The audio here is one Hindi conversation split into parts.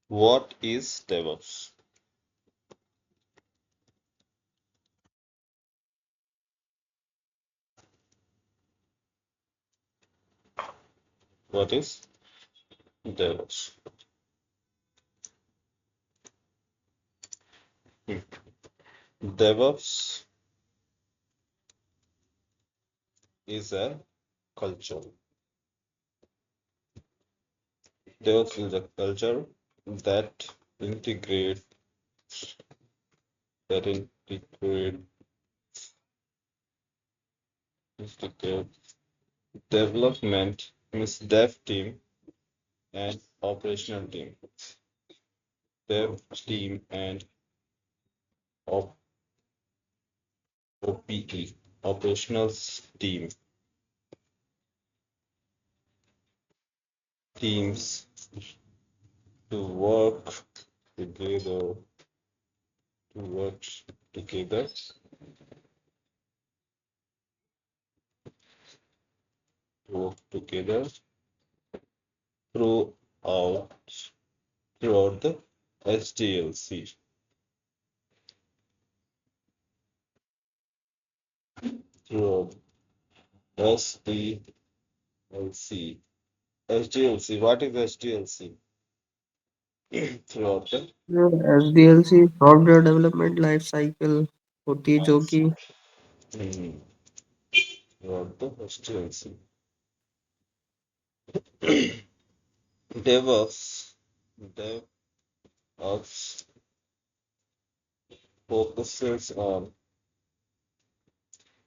What is DevOps? What is DevOps? Hmm. DevOps is a culture. DevOps is a culture that integrate that integrate development means dev team and operational team. Dev team and op OPE operational team teams to work together to work together to work together throughout throughout the SDLC. Throughout SDLC. SDLC. What is SDLC? Throughout the SDLC software development life cycle होती है जो life कि cycle. Hmm. Throughout the SDLC. DevOps. DevOps focuses on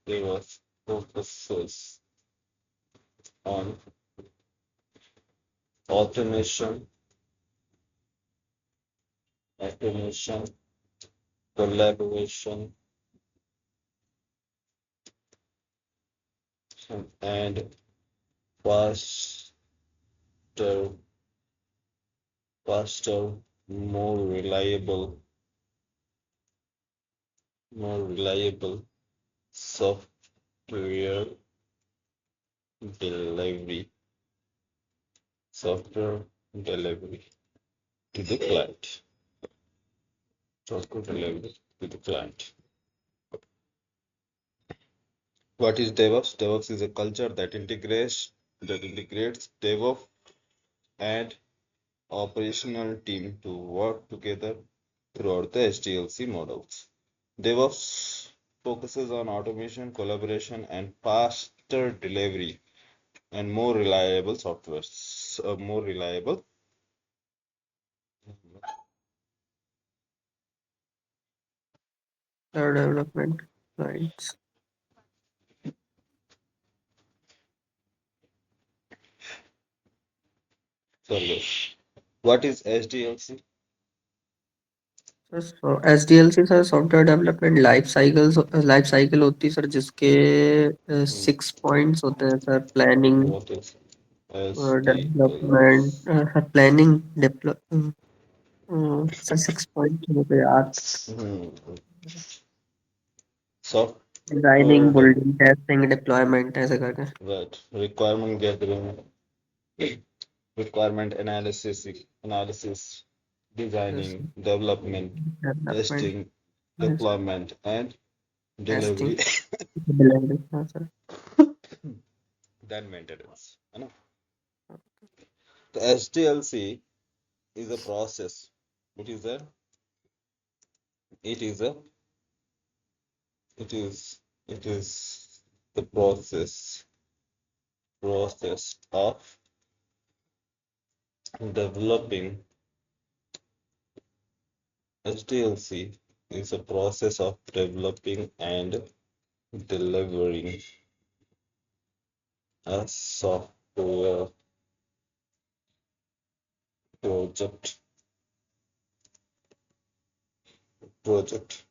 DevOps focuses on automation, automation, collaboration, and faster, faster, more reliable, more reliable software delivery, software delivery to the client, software delivery to the client. What is DevOps? DevOps is a culture that integrates DevOps and operational team to work together throughout the SDLC models. DevOps focuses on automation, collaboration, and faster delivery and more reliable software. More reliable. development clients. Sorry. What is SDLC? Sir SDLC sir software development life cycle होती है सर जिसके Hmm. 6 पॉइंट्स होते हैं sir planning What is SDLC? Development sir planning develop sir 6 point मुझे याद Hmm. Software designing development, building testing deployment ऐसे करके right? Requirement gathering, requirement analysis, designing, development, development testing, deployment, and testing delivery, delivery हाँ सर then maintenance. है ना? The SDLC is a process. It is a it is a it is it is the process of developing. SDLC is a process of developing and delivering a software project project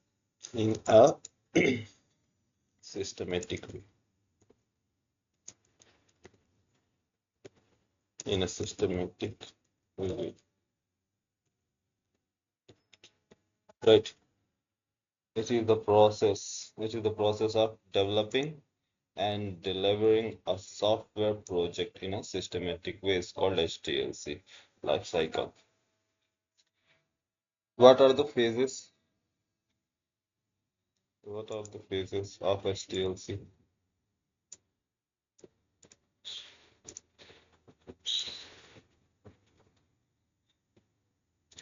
in a systematic way. In a systematic way. Right. It is the process of developing and delivering a software project in a systematic way is called SDLC life cycle. What are the phases? What are the phases of SDLC?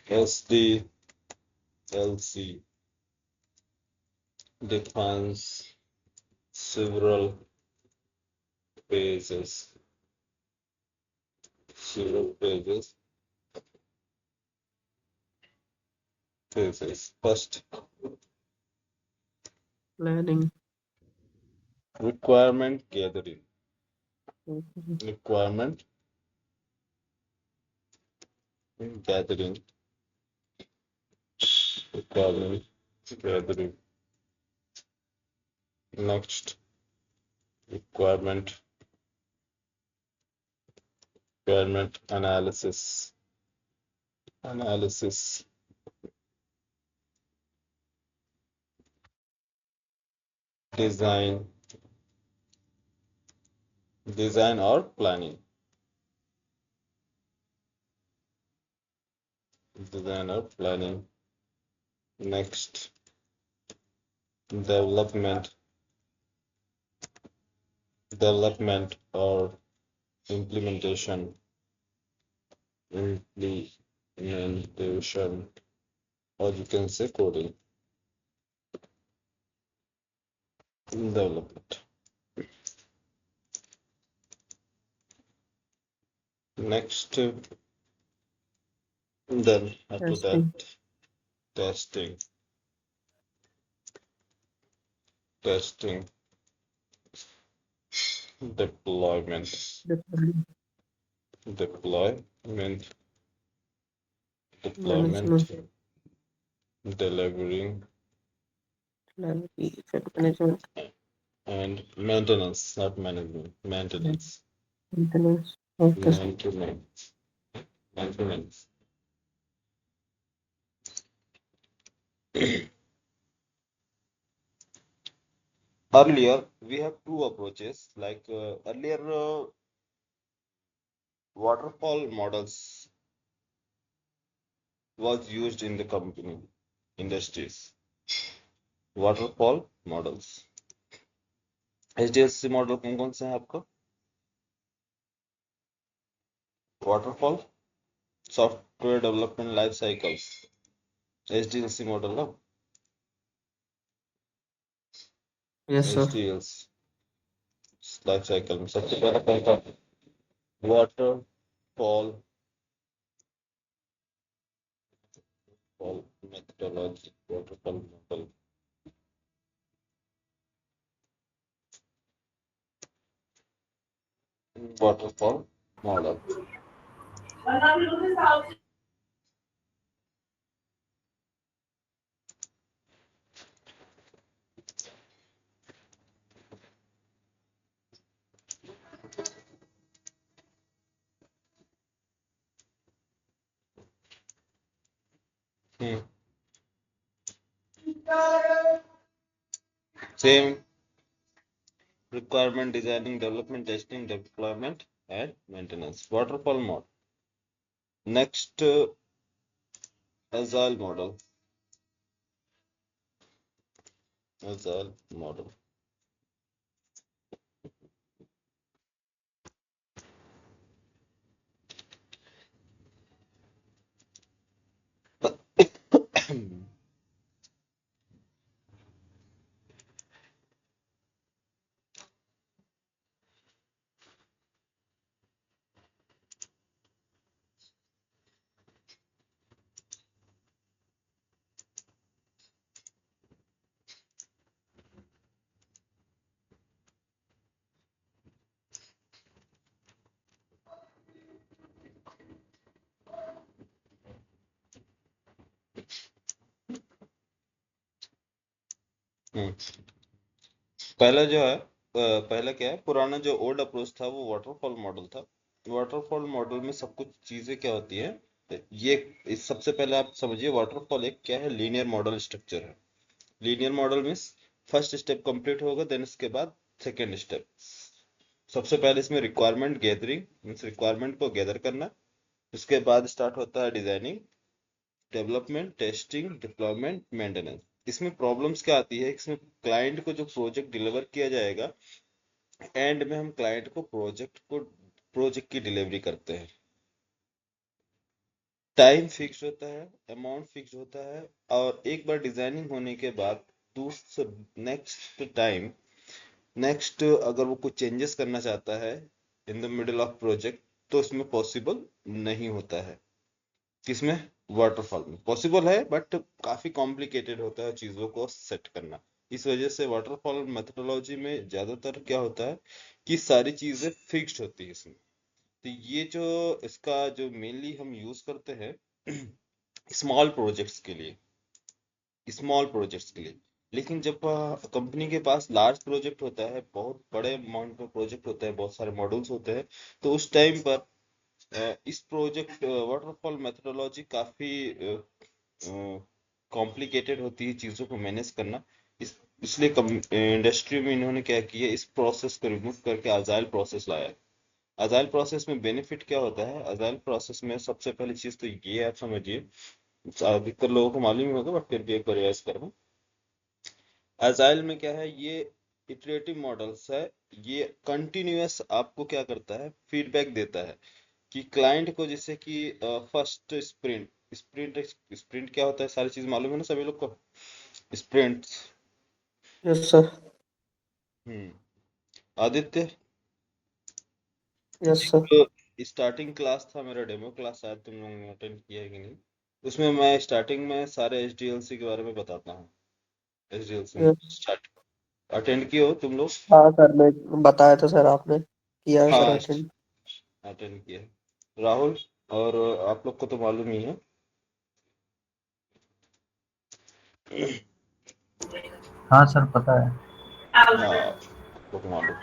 SDLC defines several phases. Several phases. First, planning, requirement gathering. mhm, Requirement gathering. Requirement gathering. Next, requirement analysis. Analysis. Design. Design or planning. Design or planning. Next, development. Development or implementation. Implementation, or you can say coding. Development. Next, then after that, testing, testing. Testing. Deployment. deployment, Deployment. Deployment. management, Delivering. planning, effect management, And maintenance, not management. Maintenance. maintenance, okay, Maintenance. Maintenance. Earlier, we have two approaches. Like earlier, waterfall models was used in the company industries. Waterfall models. HDLC model कौन कौन सा है आपका? Waterfall, software development life cycles, HDLC model ना, yes sir, HDLC life cycle में सबसे पहला कौन था? Waterfall methodology, waterfall model. Waterfall model. Same requirement designing, development, testing, deployment, and maintenance. Waterfall model. Next, agile model. Agile model. पहला जो है पहला क्या है, पुराना जो ओल्ड अप्रोच था वो वाटरफॉल मॉडल था. वाटरफॉल मॉडल में सब कुछ चीजें क्या होती है, ये सबसे पहले आप समझिए वाटरफॉल एक क्या है, लीनियर मॉडल स्ट्रक्चर है. लीनियर मॉडल में फर्स्ट स्टेप कंप्लीट होगा, देन उसके बाद सेकेंड स्टेप. सबसे पहले इसमें रिक्वायरमेंट गैदरिंग मीन्स रिक्वायरमेंट को गैदर करना. उसके बाद स्टार्ट होता है designing. Development, testing, deployment, maintenance. इसमें प्रॉब्लम्स क्या आती है, इसमें क्लाइंट को जो प्रोजेक्ट डिलीवर किया जाएगा, एंड में हम क्लाइंट को प्रोजेक्ट की डिलीवरी करते हैं। टाइम फिक्स होता है, अमाउंट फिक्स होता है, और एक बार डिजाइनिंग होने के बाद दूसरे नेक्स्ट अगर वो कुछ चेंजेस करना चाहता है in the middle of project, तो इसमें पॉसिबल नहीं होता है। किसमें? वाटरफॉल में पॉसिबल है, बट काफी कॉम्प्लिकेटेड होता है चीजों को सेट करना। इस वजह से वाटरफॉल मेथोडोलॉजी में ज्यादातर क्या होता है कि सारी चीजें फिक्स्ड होती है इसमें। तो ये जो इसका जो मेनली हम यूज करते हैं स्मॉल प्रोजेक्ट्स के लिए, लेकिन जब कंपनी के पास लार्ज प्रोजेक्ट होता है, बहुत बड़े अमाउंट में प्रोजेक्ट होता है, बहुत सारे मॉड्यूल्स होते हैं, तो उस टाइम पर इस प्रोजेक्ट वाटरफॉल मेथोडोलॉजी काफी कॉम्प्लिकेटेड होती है चीजों को मैनेज करना। इसलिए इंडस्ट्री में इन्होंने क्या किया, इस प्रोसेस को रिमूव करके अजाइल प्रोसेस लाया है। अजाइल प्रोसेस में बेनिफिट क्या होता है? अजाइल प्रोसेस में सबसे पहली चीज तो ये आप समझिए, अधिकतर लोगों को मालूम ही होगा, बट फिर भी एक बार रिवाइज कर रहा हूँ। अजाइल में क्या है, ये इटरेटिव मॉडल्स है। ये कंटिन्यूअस आपको क्या करता है, फीडबैक देता है कि क्लाइंट को, जैसे कि फर्स्ट स्प्रिंट, स्प्रिंट स्प्रिंट क्या होता है, सारी चीज मालूम है ना सभी लोग को? Sprints. Yes sir. Aditya, yes sir. एक स्टार्टिंग क्लास था मेरा, डेमो क्लास, शायद तुम लोगों ने अटेंड किया है कि नहीं? उसमें मैं स्टार्टिंग में सारे एचडीएलसी के बारे में बताता हूँ। एचडीएलसी में यस। स्टार्ट अटेंड किए हो तुम लोग? हाँ सर, मैं बताया था सर, आपने किया है सर हाँ, अटेंड। अटेंड किया है राहुल, और आप लोग को तो मालूम ही है। हाँ सर, पता है। हाँ, आप लोग को मालूम।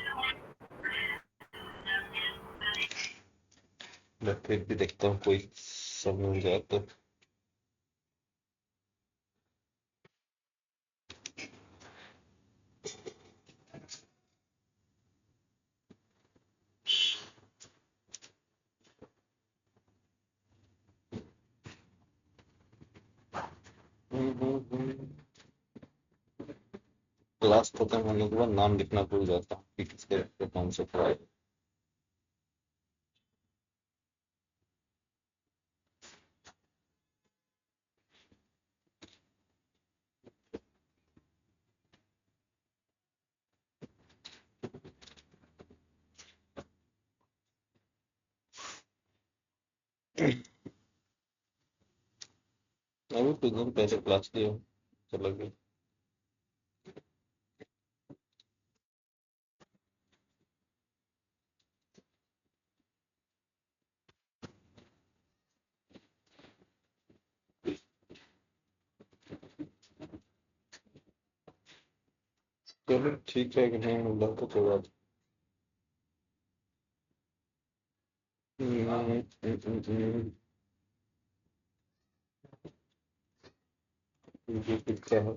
मैं फिर भी देखता हूँ कोई समझ जाए तो। क्लास खत्म होने के बाद नाम लिखना भूल जाता हूँ कि किसके कौन से पढ़ाई। अभी कुछ दिन पहले क्लास लिया, चला गया। चलो ठीक है, कि नहीं मिला तो कोई बात नहीं। ये कुछ क्या है?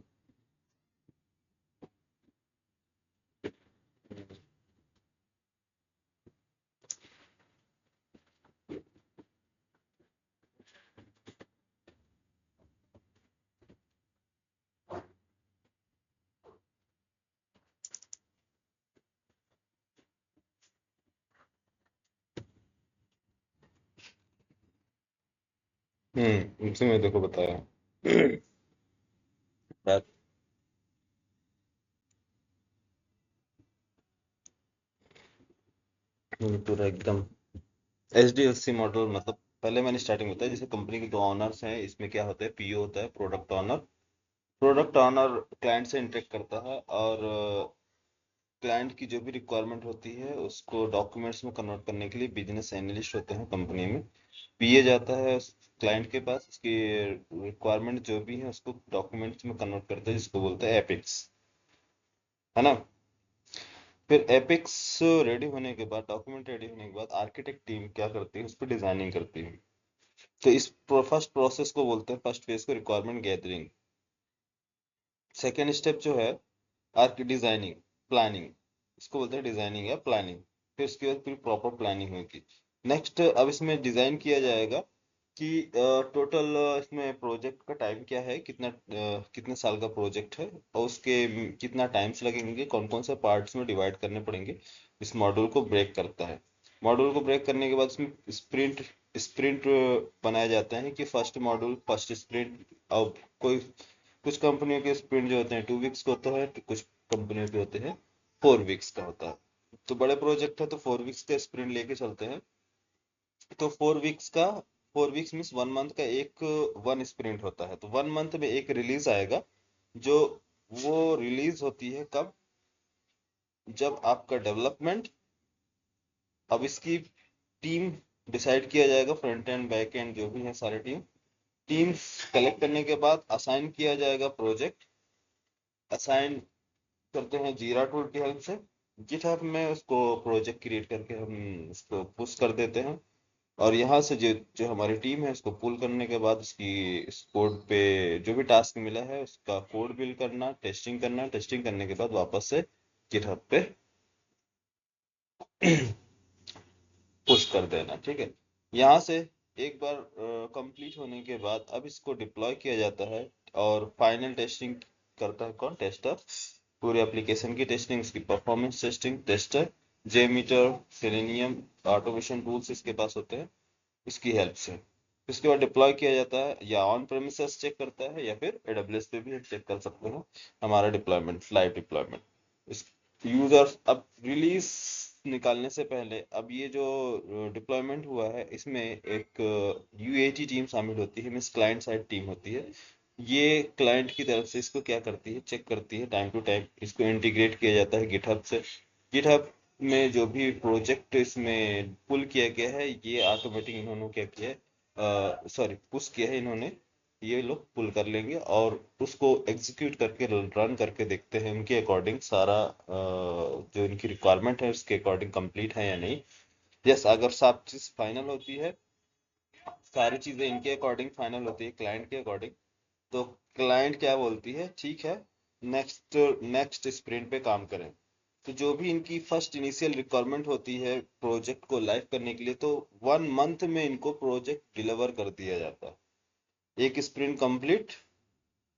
इनसे मैं देखो बताया। रात पूरा एकदम एचडीएफसी मॉडल, मतलब पहले मैंने स्टार्टिंग बताया, जैसे कंपनी के दो ऑनर्स हैं, इसमें क्या होता है, पीओ होता है, प्रोडक्ट ऑनर क्लाइंट से इंटरेक्ट करता है, और क्लाइंट की जो भी रिक्वायरमेंट होती है उसको डॉक्यूमेंट्स में कन्वर्ट करने के लिए बिजनेस एनालिस्ट होते हैं कंपनी में। पीए जाता है क्लाइंट के पास, उसकी रिक्वायरमेंट जो भी है उसको डॉक्यूमेंट्स में कन्वर्ट करता है, जिसको बोलते हैं एपिक्स, है ना? फिर एपिक्स रेडी होने के बाद, डॉक्यूमेंट रेडी होने के बाद, आर्किटेक्ट टीम क्या करती है, उस पर डिजाइनिंग करती है। तो इस फर्स्ट प्रोसेस को बोलते हैं, फर्स्ट फेज को रिक्वायरमेंट गैदरिंग। सेकेंड स्टेप जो है आर्क डिजाइनिंग, प्लानिंग, इसको बोलते हैं डिजाइनिंग या प्लानिंग। फिर उसके बाद फिर प्रॉपर प्लानिंग होगी। नेक्स्ट अब इसमें डिजाइन किया जाएगा, कि टोटल इसमें प्रोजेक्ट का टाइम क्या है, कितने साल का प्रोजेक्ट है, और उसके कितना टाइम्स लगेंगे, कौन कौन से पार्ट्स में डिवाइड करने पड़ेंगे, इस मॉड्यूल को ब्रेक करता है। मॉड्यूल को ब्रेक करने के बाद इसमें स्प्रिंट स्प्रिंट बनाया जाता है कि फर्स्ट मॉड्यूल फर्स्ट स्प्रिंट। अब कोई कुछ कंपनियों के स्प्रिंट जो होते हैं 2 वीक्स का होता है, तो कुछ कंपनियों के होते हैं 4 वीक्स का होता है। तो बड़े प्रोजेक्ट है तो 4 वीक्स का स्प्रिंट लेके चलते हैं। तो 4 वीक्स मीन्स 1 मंथ का एक वन स्प्रिंट होता है, तो 1 मंथ में एक रिलीज आएगा। जो वो रिलीज होती है कब, जब आपका डेवलपमेंट, अब इसकी टीम डिसाइड किया जाएगा, फ्रंट एंड बैक एंड जो भी है सारे टीम्स कलेक्ट करने के बाद असाइन किया जाएगा प्रोजेक्ट। असाइन करते हैं जीरा टूल की हेल्प से। गिटहब में उसको प्रोजेक्ट क्रिएट करके हम उसको पुश कर देते हैं। और यहाँ से जो जो हमारी टीम है उसको पुल करने के बाद उसकी इस कोड पे जो भी टास्क मिला है उसका कोड बिल्ड करना, टेस्टिंग करने के बाद वापस से गिटहब पे पुश कर देना। ठीक है। यहाँ से एक बार कंप्लीट होने के बाद अब इसको डिप्लॉय किया जाता है। और फाइनल टेस्टिंग करता है कौन, टेस्टर। पूरे एप्लीकेशन की टेस्टिंग, इसकी performance testing tester JMeter, Selenium automation tools इसके पास होते हैं, इसकी हेल्प से। इसके बाद डिप्लॉय किया जाता है, या ऑन प्रेमिसेस चेक करता है या फिर एडब्ल्यूएस पे भी चेक कर सकते हो हमारा डिप्लॉयमेंट, लाइव डिप्लॉयमेंट। इस यूजर्स अब रिलीज निकालने से पहले, अब ये जो डिप्लॉयमेंट हुआ है इसमें एक यूएटी टीम शामिल होती है, मीन्स क्लाइंट साइड टीम होती है। ये क्लाइंट की तरफ से इसको क्या करती है, चेक करती है टाइम टू टाइम। इसको इंटीग्रेट किया जाता है गिटहब से। गिटहब में जो भी प्रोजेक्ट इसमें पुल किया गया है ये ऑटोमेटिक इन्होंने क्या किया है, सॉरी पुश किया है इन्होंने, ये लोग पुल कर लेंगे और उसको एग्जीक्यूट करके रन करके देखते हैं उनके अकॉर्डिंग सारा जो इनकी रिक्वायरमेंट है उसके अकॉर्डिंग कंप्लीट है या नहीं। यस, अगर सब चीज फाइनल होती है, सारी चीजें इनके अकॉर्डिंग फाइनल होती है क्लाइंट के अकॉर्डिंग, तो क्लाइंट क्या बोलती है, ठीक है नेक्स्ट नेक्स्ट स्प्रिंट पे काम करें। तो जो भी इनकी फर्स्ट इनिशियल रिक्वायरमेंट होती है प्रोजेक्ट को लाइव करने के लिए, तो 1 मंथ में इनको प्रोजेक्ट डिलीवर कर दिया जाता है, एक स्प्रिंट कंप्लीट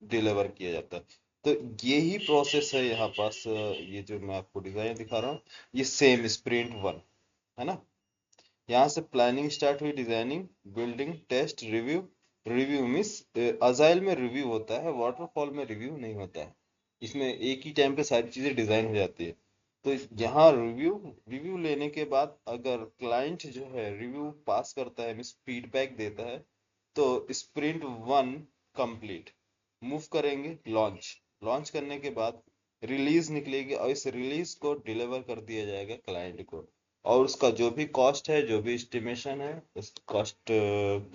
डिलीवर किया जाता है। तो यही प्रोसेस है यहाँ पास, ये जो मैं आपको डिजाइन दिखा रहा हूँ ये सेम स्प्रिंट 1 है ना। यहाँ से प्लानिंग स्टार्ट हुई, designing, building, test, review. Review means agile में रिव्यू होता है, वाटरफॉल में रिव्यू नहीं होता है। इसमें एक ही टाइम पे सारी चीजें डिजाइन हो जाती है। तो यहाँ रिव्यू रिव्यू लेने के बाद अगर क्लाइंट जो है रिव्यू पास करता है, मीन्स फीडबैक देता है, तो स्प्रिंट 1 कंप्लीट। मूव करेंगे लॉन्च। लॉन्च करने के बाद रिलीज निकलेगी और इस रिलीज को डिलीवर कर दिया जाएगा क्लाइंट को। और उसका जो भी कॉस्ट है, जो भी एस्टिमेशन है, उस कॉस्ट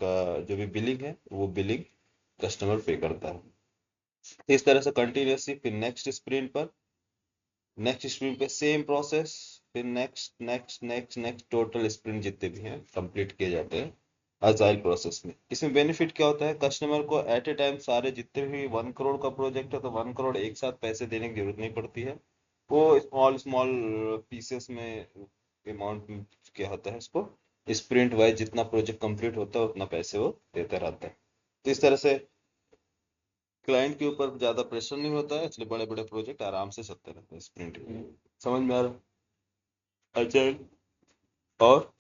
का जो भी बिलिंग है वो बिलिंग कस्टमर पे करता है। इस तरह से कंटिन्यूसली फिर नेक्स्ट स्प्रिंट पे सेम प्रोसेस, फिर next next next next total sprint जितने भी हैं कंप्लीट किए जाते हैं अजाइल प्रोसेस में। इसमें बेनिफिट क्या होता है, कस्टमर को एट ए टाइम सारे जितने भी 1 करोड़ का प्रोजेक्ट है तो 1 करोड़ एक साथ पैसे देने की जरूरत नहीं पड़ती है। वो स्मॉल स्मॉल पीसेस में अमाउंट क्या होता है, इसको स्प्रिंट वाइज जितना प्रोजेक्ट कंप्लीट होता है उतना पैसे वो देता रहता है। तो इस तरह से क्लाइंट के ऊपर ज्यादा प्रेशर नहीं होता है, इसलिए बड़े बड़े प्रोजेक्ट आराम से चलते रहते हैं स्प्रिंट में। समझ में आ रहा है? अच्छा। और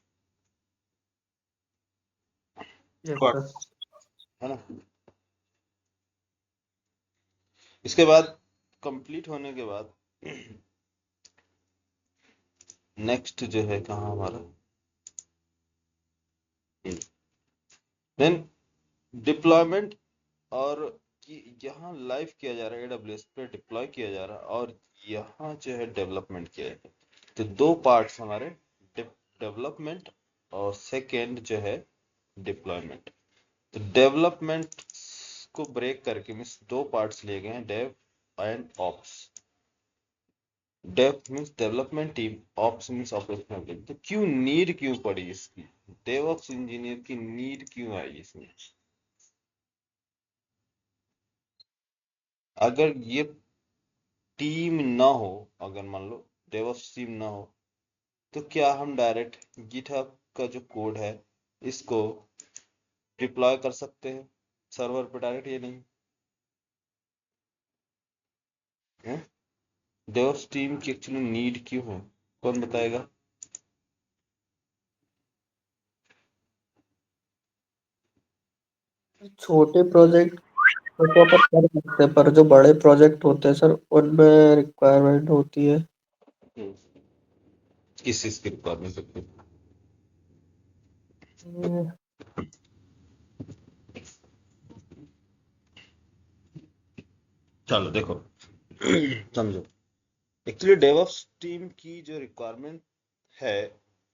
यस Got सर। it, है ना। इसके बाद कंप्लीट होने के बाद नेक्स्ट जो है कहाँ हमारा, देन डिप्लॉयमेंट। और कि यहाँ लाइव किया जा रहा है, एडब्ल्यूएस पे डिप्लॉय किया जा रहा है, और यहाँ जो है डेवलपमेंट किया जाता है। तो दो पार्ट्स हमारे, डेवलपमेंट और सेकेंड जो है डिप्लॉयमेंट। तो डेवलपमेंट को ब्रेक करके मीन्स दो पार्ट्स लिए गए हैं, dev and ops. Dev means development team, ops means operational team. तो क्यों नीड क्यों पड़ी इसकी, डेवऑप्स इंजीनियर की नीड क्यों आई इसमें। अगर ये टीम ना हो, अगर मान लो डेवऑप्स टीम ना हो, तो क्या हम डायरेक्ट गिटहब का जो कोड है इसको डिप्लॉय कर सकते हैं सर्वर पे डायरेक्ट, ये नहीं है। डेवऑप्स टीम की एक्चुअली नीड क्यों है, कौन बताएगा? छोटे प्रोजेक्ट तो अपन कर सकते हैं, पर जो बड़े प्रोजेक्ट होते हैं सर उनमें रिक्वायरमेंट होती है। हम्म, किस चीज की रिक्वायरमेंट होती है? हम्म, चलो देखो समझो, एक्चुअली डेवऑप्स टीम की जो रिक्वायरमेंट है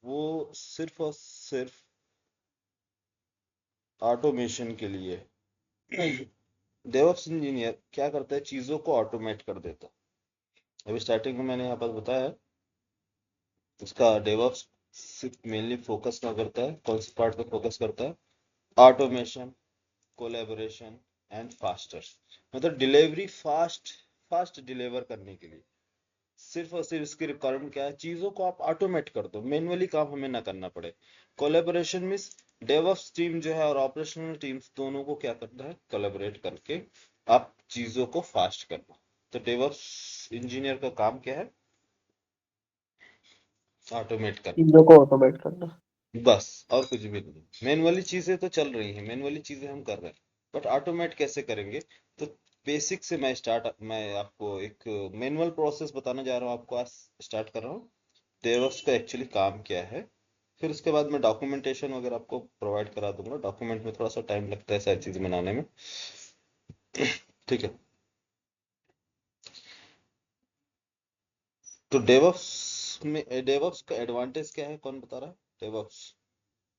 वो सिर्फ और सिर्फ ऑटोमेशन के लिए है। डेवऑप्स इंजीनियर क्या करता है, चीजों को ऑटोमेट कर देता है। अभी स्टार्टिंग में मैंने यहाँ पर बताया, उसका डेवऑप्स सिर्फ मेनली फोकस क्या करता है, कौन से पार्ट पे फोकस करता है? ऑटोमेशन, कोलैबोरेशन एंड फास्टर, मतलब डिलीवरी फास्ट, फास्ट डिलीवर करने के लिए सिर्फ और सिर्फ इसकी रिक्वायरमेंट क्या है, चीजों को आप ऑटोमेट कर दो, मैनुअली काम हमें ना करना पड़े। कोलैबोरेशन मींस डेवऑप्स टीम जो है और ऑपरेशनल टीम्स दोनों को क्या करना है, कोलैबोरेट करके आप चीजों को फास्ट करना। तो डेवऑप्स इंजीनियर का काम क्या है, ऑटोमेट करना, चीजों को ऑटोमेट करना। बस और कुछ भी नहीं। मैनुअली चीजें तो चल रही हैं, मैनुअली चीजें हम कर रहे हैं, बट ऑटोमेट कैसे करेंगे? तो बेसिक से मैं आपको एक मैनुअल प्रोसेस बताने जा रहा हूँ, आपको आज स्टार्ट कर रहा हूँ। डेवऑप्स का एक्चुअली काम क्या है, फिर उसके बाद मैं डॉक्यूमेंटेशन वगैरह आपको प्रोवाइड करा दूंगा। डॉक्यूमेंट में थोड़ा सा टाइम लगता है सारी चीज बनाने में, ठीक है। तो डेवऑप्स का एडवांटेज क्या है, कौन बता रहा है? डेवऑप्स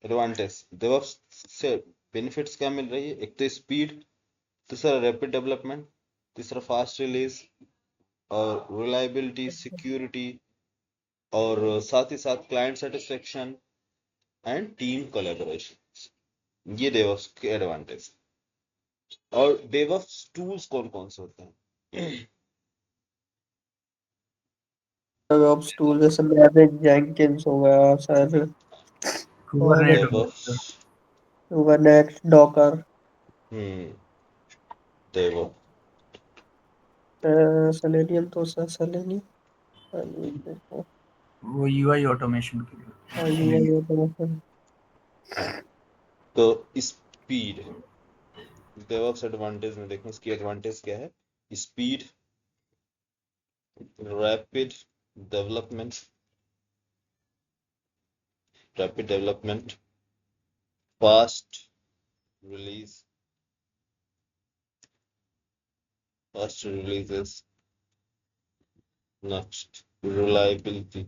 एडवांटेज, डेवऑप्स से बेनिफिट्स क्या मिल रही है? एक तो स्पीड, दूसरा रैपिड डेवलपमेंट, तीसरा फास्ट रिलीज और रिलायबिलिटी, सिक्योरिटी, और साथ ही साथ client satisfaction and team collaboration, ये डेवऑप्स के एडवांटेज। और डेवऑप्स टूल्स कौन कौन से होते हैं? डेवऑप्स टूल जैसे मैनेज जेंकिंस हो गया सर, और कुबरनेट हो डेवऑप्स, गया सर। कुबरनेट, डॉकर, हम्म, डेवऑप्स, सेलेनियम तो सर सेलेनियम, वो यूआई ऑटोमेशन के लिए। UI automation. तो स्पीड, डेवऑप्स एडवांटेज में देखो इसकी एडवांटेज क्या है? Speed, rapid development, rapid development, fast release, fast releases, next reliability,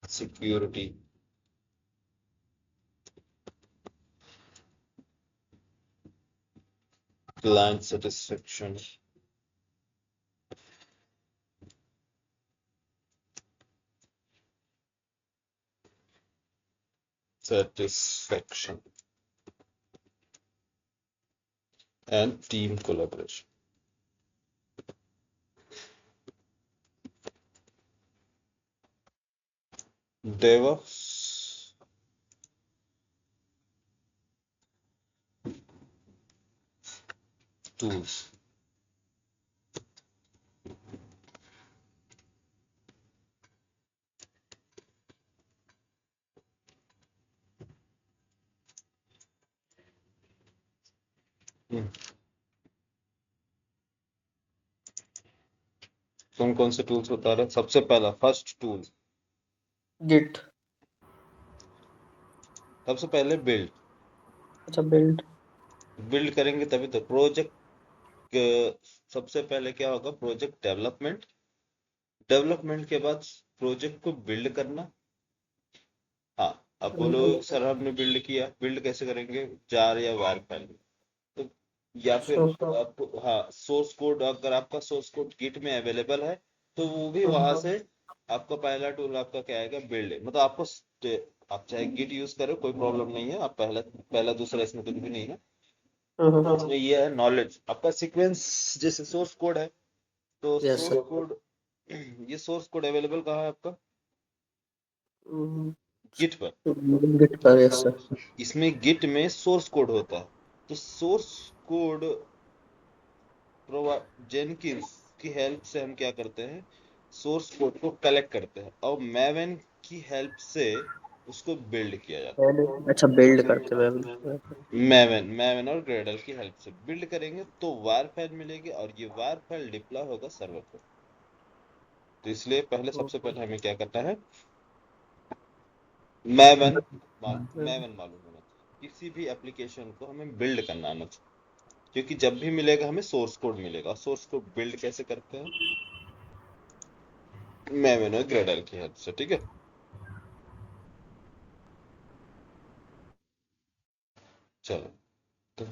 security, client satisfaction, satisfaction and team collaboration. DevOps tools. कौन कौन से टूल्स बता रहे हैं? सबसे पहला फर्स्ट टूल, गिट। सबसे पहले बिल्ड, अच्छा, बिल्ड। बिल्ड करेंगे तभी तो प्रोजेक्ट, सबसे पहले क्या होगा, प्रोजेक्ट डेवलपमेंट, डेवलपमेंट के बाद प्रोजेक्ट को बिल्ड करना। हाँ, अब बोलो सर हमने बिल्ड किया, बिल्ड कैसे करेंगे? जार या वार फाइल, तो या फिर आपको, हाँ, सोर्स कोड, अगर आपका सोर्स कोड गिट में अवेलेबल है तो वो भी वहां से आपका पहला टूल आपका क्या आएगा, बिल्ड है। मतलब आप चाहे गिट यूज करो कोई प्रॉब्लम नहीं है, आप पहला पहला दूसरा इसमें कुछ भी नहीं है। इसमें ये है नॉलेज, आपका सीक्वेंस, जैसे सोर्स कोड है तो यस सोर्स कोड, ये सोर्स कोड अवेलेबल कहाँ है आपका? गिट पर। गिट पर, यस सर। इसमें गिट में सोर्स कोड होता है, तो सोर्स कोड जेनकिंस की हेल्प से हम क्या करते हैं, सोर्स कोड को कलेक्ट करते हैं और मैवन की हेल्प से उसको बिल्ड किया जाता अच्छा, बिल्ड करते हुए। है। मैवन और ग्रेडल की हेल्प से बिल्ड करेंगे तो वार फाइल मिलेगी और ये वार फाइल डिप्लॉय होगा सर्वर पर। तो इसलिए पहले सबसे पहले हमें क्या करना है, मैवन मैवन मालूम होना चाहिए। किसी भी एप्लीकेशन को हमें बिल्ड करना आना चाहिए, क्योंकि जब भी मिलेगा हमें सोर्स कोड मिलेगा। सोर्स कोड बिल्ड कैसे करते हैं, मैवन और ग्रेडल की हेल्प से, ठीक है। चलो, तो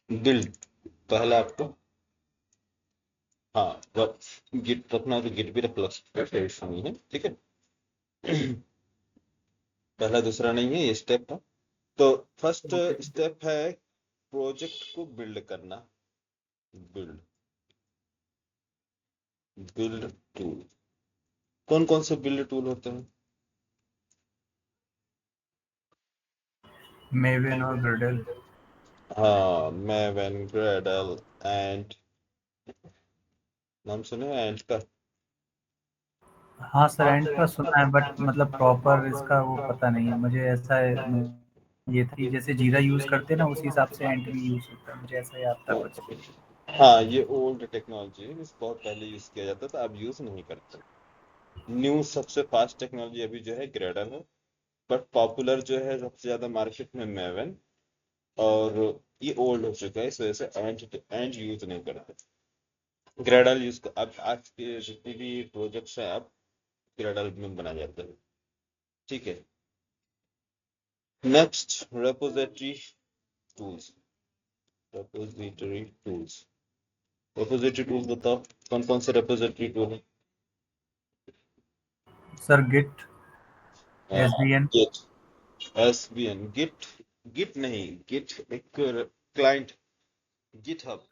बिल्ड पहले आपको, हाँ, गिट रखना है तो गिट भी रख लो, कोई इशू नहीं है, ठीक है। पहला दूसरा नहीं है, ये स्टेप था। तो फर्स्ट स्टेप है प्रोजेक्ट को बिल्ड करना। बिल्ड बिल्ड टूल, कौन कौन से बिल्ड टूल होते हैं? मेवन और ग्रेडल। हाँ, मैवन, ग्रेडल, एंड, नाम सुने एंड का? हाँ सर, एंड का सुना है बट मतलब प्रॉपर इसका वो पता नहीं है मुझे। ऐसा है, ये था कि जैसे जीरा यूज करते हैं ना, उसी हिसाब से एंड भी यूज होता है, मुझे ऐसा याद था कुछ। हाँ, ये ओल्ड टेक्नोलॉजी है, इस बहुत पहले यूज किया जाता था, अब यूज नहीं करते। न्यू सबसे फास्ट टेक्नोलॉजी अभी जो है ग्रेडल है, बट पॉपुलर जो है सबसे ज्यादा मार्केट में मैवन। और ये ओल्ड हो चुका है, इस वजह से एंड यूज नहीं करते। ग्रेडल यूज अब आज के जितने भी प्रोजेक्ट्स हैं अब ग्रेडल में बनाए जाते हैं, ठीक है। Next, repository tools. Repository tools, repository tools बताओ, कौन कौन से रेपोजिटरी टूल सर गिट, है? SVN. Git, SVN, Git, Git नहीं, गिट एक क्लाइंट, गिटहब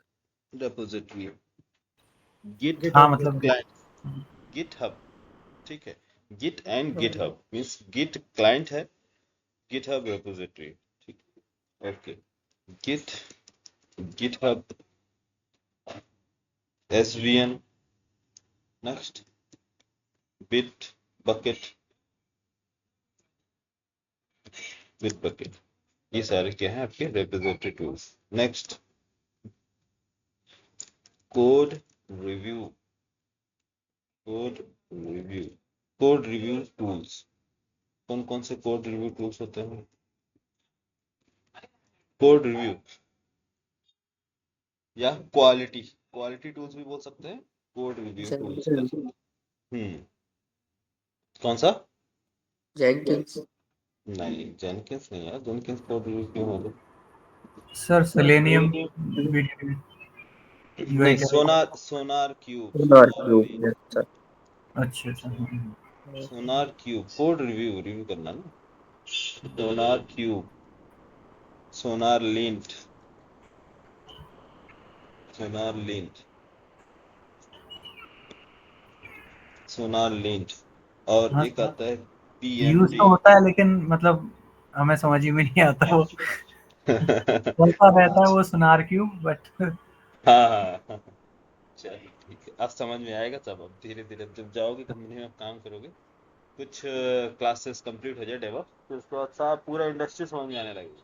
रेपोजिटरी है, हाँ गिटहब मतलब क्लाइंट, गिटहब, ठीक है। Git and GitHub means Git client है, गिटहब रेपोजिटरी, ठीक, okay. Git, GitHub, SVN, next Bitbucket, Bitbucket, ये सारे क्या हैं आपके repository tools. Next, code review, code review, code review tools, कौन कौन से कोड रिव्यू टूल्स होते हैं? कोड रिव्यू या क्वालिटी, क्वालिटी टूल्स भी बोल सकते हैं, कोड रिव्यू टूल्स बोल सकते हैं। कौन सा? जेंकिंस। नहीं, जेनकिंस नहीं है, जेनकिंस कोड रिव्यू क्यों होगा? सर सेलेनियम यूआई नहीं, डेवलपर। सोनार क्यूब, और सोनार क्यूब, लीन, यस सर। अच्छा अच्छा, हाँ। सोनार क्यूब कोड रिव्यू रिव्यू करना ना। सोनार क्यूब, सोनार लिंट, सोनार लिंट, सोनार लिंट, और हाँ एक आता है यूज पीएमटी। तो होता है लेकिन मतलब हमें समझ ही में नहीं आता वो। चलता रहता है वो सोनार क्यूब बट। हाँ हाँ हाँ, चलो ठीक है, अब समझ में आएगा तब। अब धीरे धीरे जब जाओगे कंपनी में काम करोगे, कुछ क्लासेस कंप्लीट हो जाए डेवऑप्स, तो उसके बाद सारा पूरा इंडस्ट्री समझ में आने लगेगा।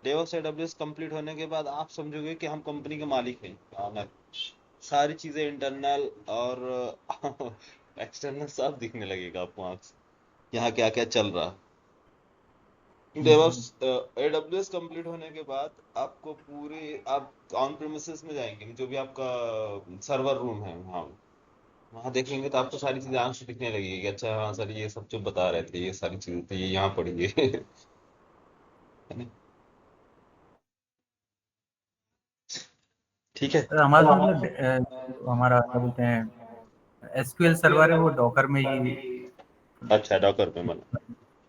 डेवऑप्स एडब्ल्यूएस कंप्लीट होने के बाद आप समझोगे कि हम कंपनी के मालिक हैं, ऑनर। सारी चीजें इंटरनल और एक्सटर्नल सब दिखने लगेगा आपको आँख से, यहाँ क्या क्या चल रहा है। डेवऑप्स एडब्ल्यूएस कंप्लीट होने के बाद आपको पूरे, आप ऑन प्रेमिसेस में जाएंगे, जो भी आपका सर्वर रूम है वहाँ, वहाँ देखेंगे तो आपको सारी चीजें आंख से दिखने लगेगी कि अच्छा हाँ सर, ये सब जो बता रहे थे ये सारी चीजें तो ये यहाँ पड़ी है। है ना? ठीक है। सर हमारा मतलब हमारा क्या बोलते हैं, एसक्यूएल सर्वर है वो डॉकर में ही। अच्छा, डॉकर पे बना,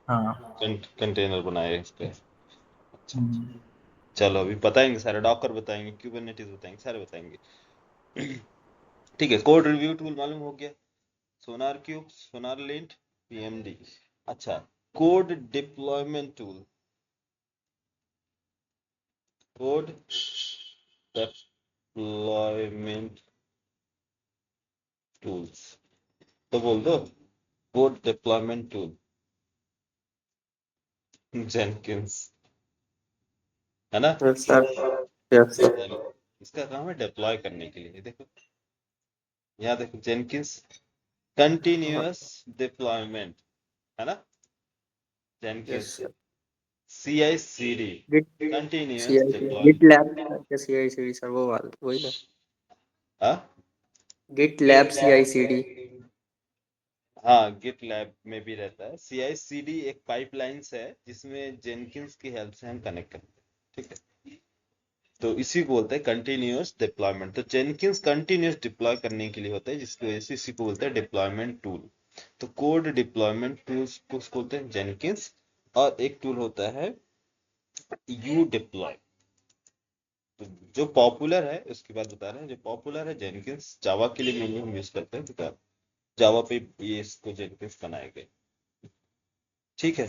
हाँ। कंटेनर बनाए इस पे, अच्छा अच्छा। हम्म। चलो अभी बताएंगे सारे, डॉकर बताएंगे, क्यूबरनेटिस बताएंगे, सारे बताएंगे। ठीक है, कोड रिव्यू टूल मालूम हो गया, सोनार क्यूब, सोनार लिंट, पीएमडी। अच्छा, code deployment tool, code deployment tools, तो बोल दो कोड डिप्लॉयमेंट टूल, जेनकिंस, है ना। Yes sir, yes sir. चलो, इसका काम है डिप्लॉय करने के लिए। देखो यहाँ देखो, जेनकिंस कंटिन्यूअस डिप्लॉयमेंट, है ना, yes Jenkins. Sir. CI/CD Git continuous CI Git deployment. Lab करके सीआई सर, वो वाला वही ना। हाँ गिट लैब सीआई हाँ, गिट लैब में भी रहता है। CI/CD एक पाइपलाइंस है जिसमें जेनकिंस की हेल्प से हम कनेक्ट करते हैं, ठीक है। तो इसी को बोलते हैं कंटिन्यूअस डिप्लॉयमेंट। तो जेनकिंस कंटिन्यूअस डिप्लॉय करने के लिए होता है, जिसकी वजह से इसी को बोलते हैं डिप्लॉयमेंट टूल। तो कोड डिप्लॉयमेंट टूल्स को बोलते हैं जेनकिंस। और एक टूल होता है यू डिप्लॉय। तो जो पॉपुलर है उसकी बात बता रहे हैं, जो पॉपुलर है जेनकिंस, जावा के लिए मेनली हम यूज करते हैं, तो जावा पे ये इसको जेनकिंस बनाए गए, ठीक है।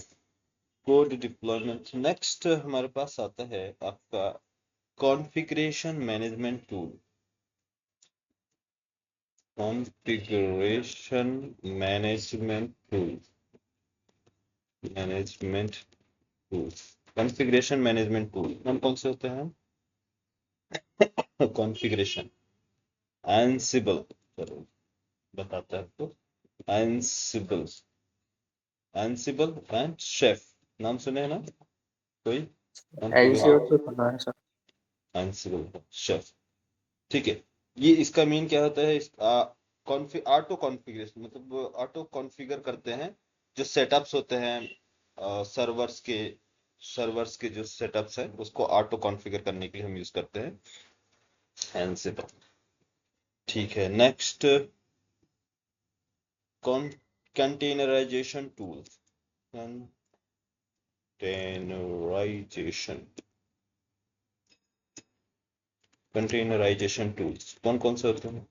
Code deployment. नेक्स्ट हमारे पास आता है आपका configuration management tool, configuration management tool, management tools, configuration management tool कौन कौन से होते हैं? कॉन्फ़िगरेशन, एंसिबल, चलो बताता है आपको। एंसिबल, एंसिबल एंड शेफ, नाम सुने हैं ना कोई? एनसीओ कॉन्फ़िगरेशन, तो सुना है सर। एंसिबल, शेफ, ठीक है। ये इसका मीन क्या होता है? ऑटो कॉन्फ़िगरेशन, मतलब ऑटो कॉन्फ़िगर करते हैं जो सेटअप्स होते हैं सर्वर्स के जो सेटअप्स हैं उसको ऑटो कॉन्फ़िगर करने के लिए हम यूज करते हैं एंसिबल, ठीक है। Next, containerization tools, containerization, containerization tools कौन कौन से होते हैं?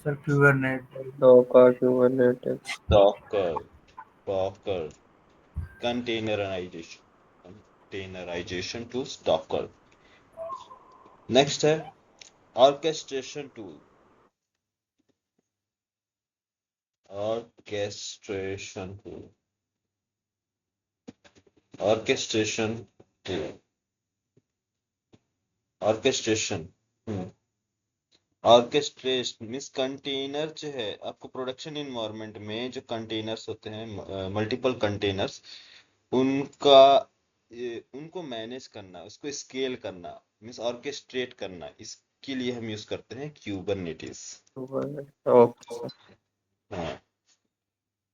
Sir Kubernetes. Docker, Kubernetes. Docker, Docker, containerization tools, Docker. Next है orchestration tool, orchestration tool, orchestration tool, orchestration, orchestration means container जो है आपको प्रोडक्शन इन्वायरमेंट में जो कंटेनर्स होते हैं, मल्टीपल कंटेनर्स, उनका उनको मैनेज करना, उसको स्केल करना, मीन्स ऑर्केस्ट्रेट करना, इसके लिए हम यूज करते हैं क्यूबरनेटिस। Okay sir. हाँ,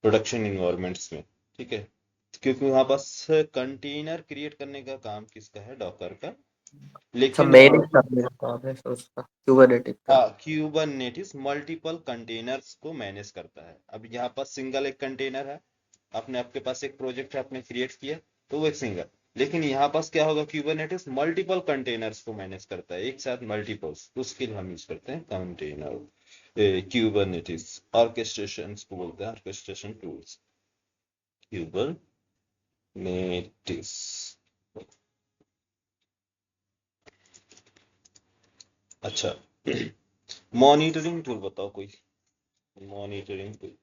प्रोडक्शन इन्वायरमेंट्स में, ठीक है। क्योंकि वहां पास कंटेनर क्रिएट करने का काम किसका है? डॉकर का। अच्छा, लेकिन मैनेज करने का काम है सर उसका, कुबरनेटिक का। हाँ, क्यूबरनेटिस मल्टीपल कंटेनर्स को मैनेज करता है। अब यहाँ पास सिंगल एक कंटेनर है, आपके पास एक प्रोजेक्ट है, आपने क्रिएट किया, तो वो एक सिंगल। लेकिन यहाँ पास क्या होगा? क्यूबरनेटिस मल्टीपल कंटेनर्स को मैनेज करता है, एक साथ मल्टीपल्स, उसके लिए हम यूज करते हैं कंटेनर, क्यूबरनेटिस। ऑर्केस्ट्रेशन को बोलते हैं ऑर्केस्ट्रेशन टूल्स, क्यूबरनेटिस। अच्छा, मॉनिटरिंग टूल बताओ कोई, monitoring tool,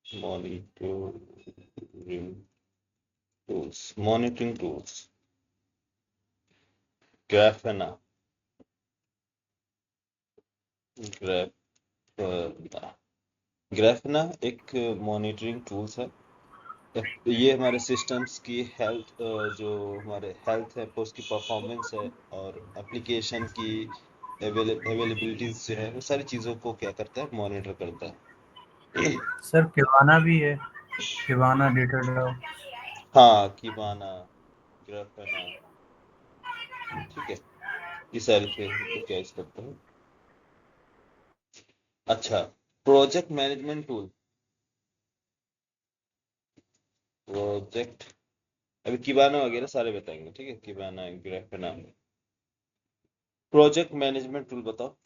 monitoring tools, monitoring tools, Grafana, Grafana, Grafana एक मॉनिटरिंग टूल्स है। ये हमारे सिस्टम्स की हेल्थ, जो हमारे हेल्थ है उसकी परफॉर्मेंस है, और एप्लीकेशन की अवेलेबिलिटीज जो है, वो सारी चीज़ों को क्या करता है? मॉनिटर करता है। सर किवाना भी है, किवाना डेटाडॉग। हाँ, कीबाना, ग्राफेना, ठीक है, ये सारी चीज़ों को क्या यूज करते हैं। अच्छा, प्रोजेक्ट मैनेजमेंट टूल, प्रोजेक्ट, अभी कीबाना वगैरह सारे बताएंगे, ठीक है, कीबाना, ग्राफेना। प्रोजेक्ट मैनेजमेंट टूल बताओ।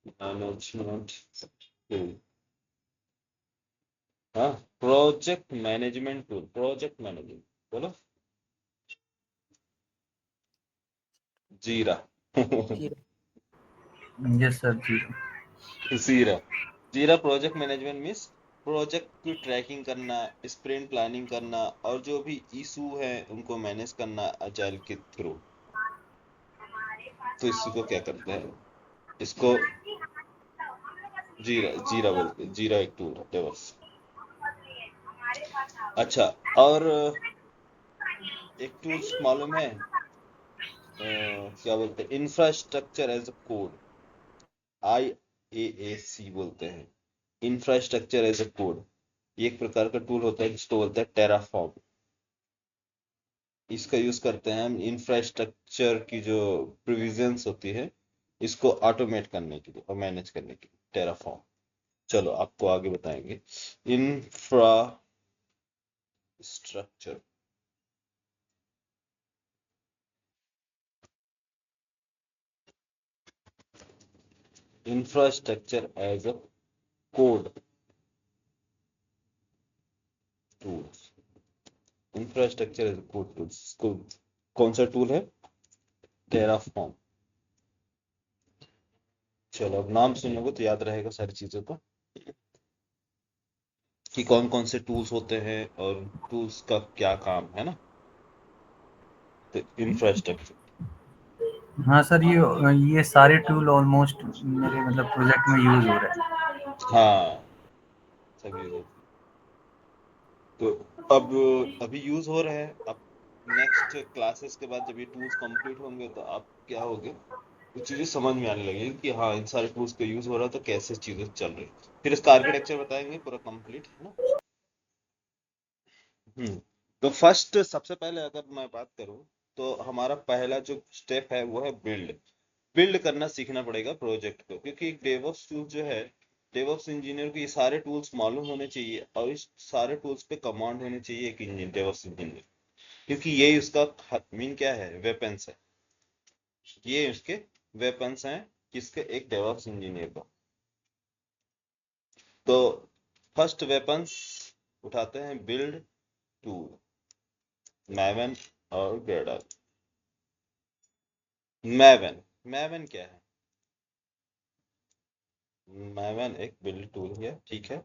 मैनेजमेंट टूल, हाँ, project management tool, project management, बोलो जीरा। यस सर जी। जीरा, जीरा प्रोजेक्ट मैनेजमेंट मीन्स प्रोजेक्ट की ट्रैकिंग करना, स्प्रिंट प्लानिंग करना और जो भी इशू है उनको मैनेज करना अजाइल के थ्रू। तो इसको क्या करते हैं, इसको जीरा, जीरा बोलते हैं, जीरा एक टूल है बस। अच्छा, और एक टूल्स मालूम है, क्या बोलते हैं, infrastructure as a code, IaaC बोलते हैं, इंफ्रास्ट्रक्चर एज अ कोड। ये एक प्रकार का टूल होता है जिसको बोलते हैं टेराफॉर्म। इसका यूज करते हैं हम इंफ्रास्ट्रक्चर की जो प्रोविजंस होती है इसको ऑटोमेट करने के लिए और मैनेज करने के लिए, टेराफॉर्म। चलो आपको आगे बताएंगे। Infrastructure, infrastructure as a code tools, infrastructure as a code tools, कौन सा टूल है, टेराफॉर्म। चलो अब नाम सुनोगे तो याद रहेगा सारी चीजें, तो कि कौन कौन से टूल्स होते हैं और टूल्स का क्या काम है ना। तो इंफ्रास्ट्रक्चर, हाँ सर, ये सारे टूल ऑलमोस्ट मेरे मतलब प्रोजेक्ट में यूज हो रहे हैं। हाँ सब यूज होते हैं। तो अब अभी यूज हो रहे हैं, अब नेक्स्ट क्लासेस के बाद जब ये टूल्स कंप्लीट होंगे तो आप क्या होगे, कुछ चीजें समझ में आने लगेगी कि हाँ इन सारे टूल्स का यूज हो रहा है तो कैसे चीजें चल रही हैं। फिर इसका आर्किटेक्चर बताएंगे पूरा कंप्लीट, है ना। हम्म। तो फर्स्ट सबसे पहले अगर मैं बात करूं तो हमारा पहला जो स्टेप है वो है बिल्ड। बिल्ड करना सीखना पड़ेगा प्रोजेक्ट को, क्योंकि एक डेवऑप्स टूल जो है, डेवऑप्स इंजीनियर को ये सारे टूल्स मालूम होने चाहिए और इस सारे टूल्स पे कमांड होनी चाहिए एक इंजीनियर, डेवऑप्स इंजीनियर, क्योंकि ये उसका मीन क्या है, वेपन्स है, ये उसके वेपन्स हैं किसके, एक डेवऑप्स इंजीनियर का। तो फर्स्ट वेपन्स उठाते हैं बिल्ड टूल, मैवन और ग्रेडल। मैवन, मैवन क्या है, मैवन एक बिल्ड टूल है, ठीक है।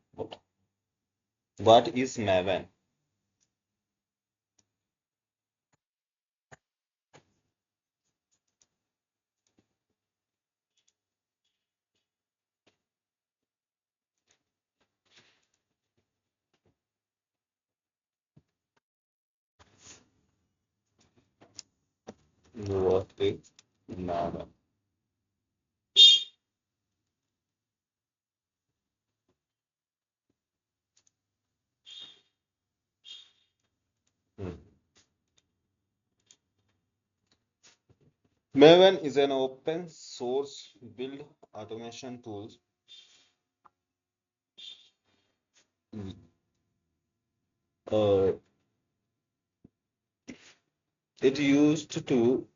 What is Maven, what is maven? Hmm. Maven is an open source build automation tool. Uh, it used to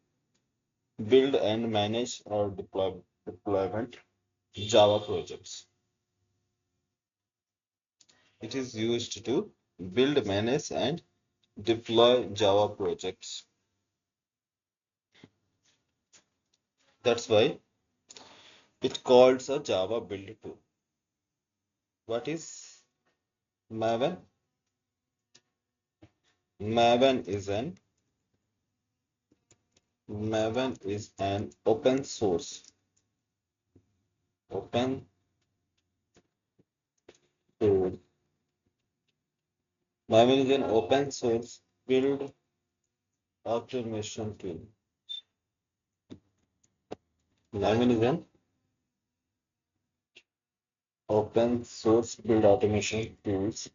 build and manage or deployment Java projects. It is used to build, manage, and deploy Java projects. That's why it calls a Java build tool. What is Maven? Maven is an Maven is an open source open tool. Maven is an open source build automation tool. Maven is an open source build automation tools.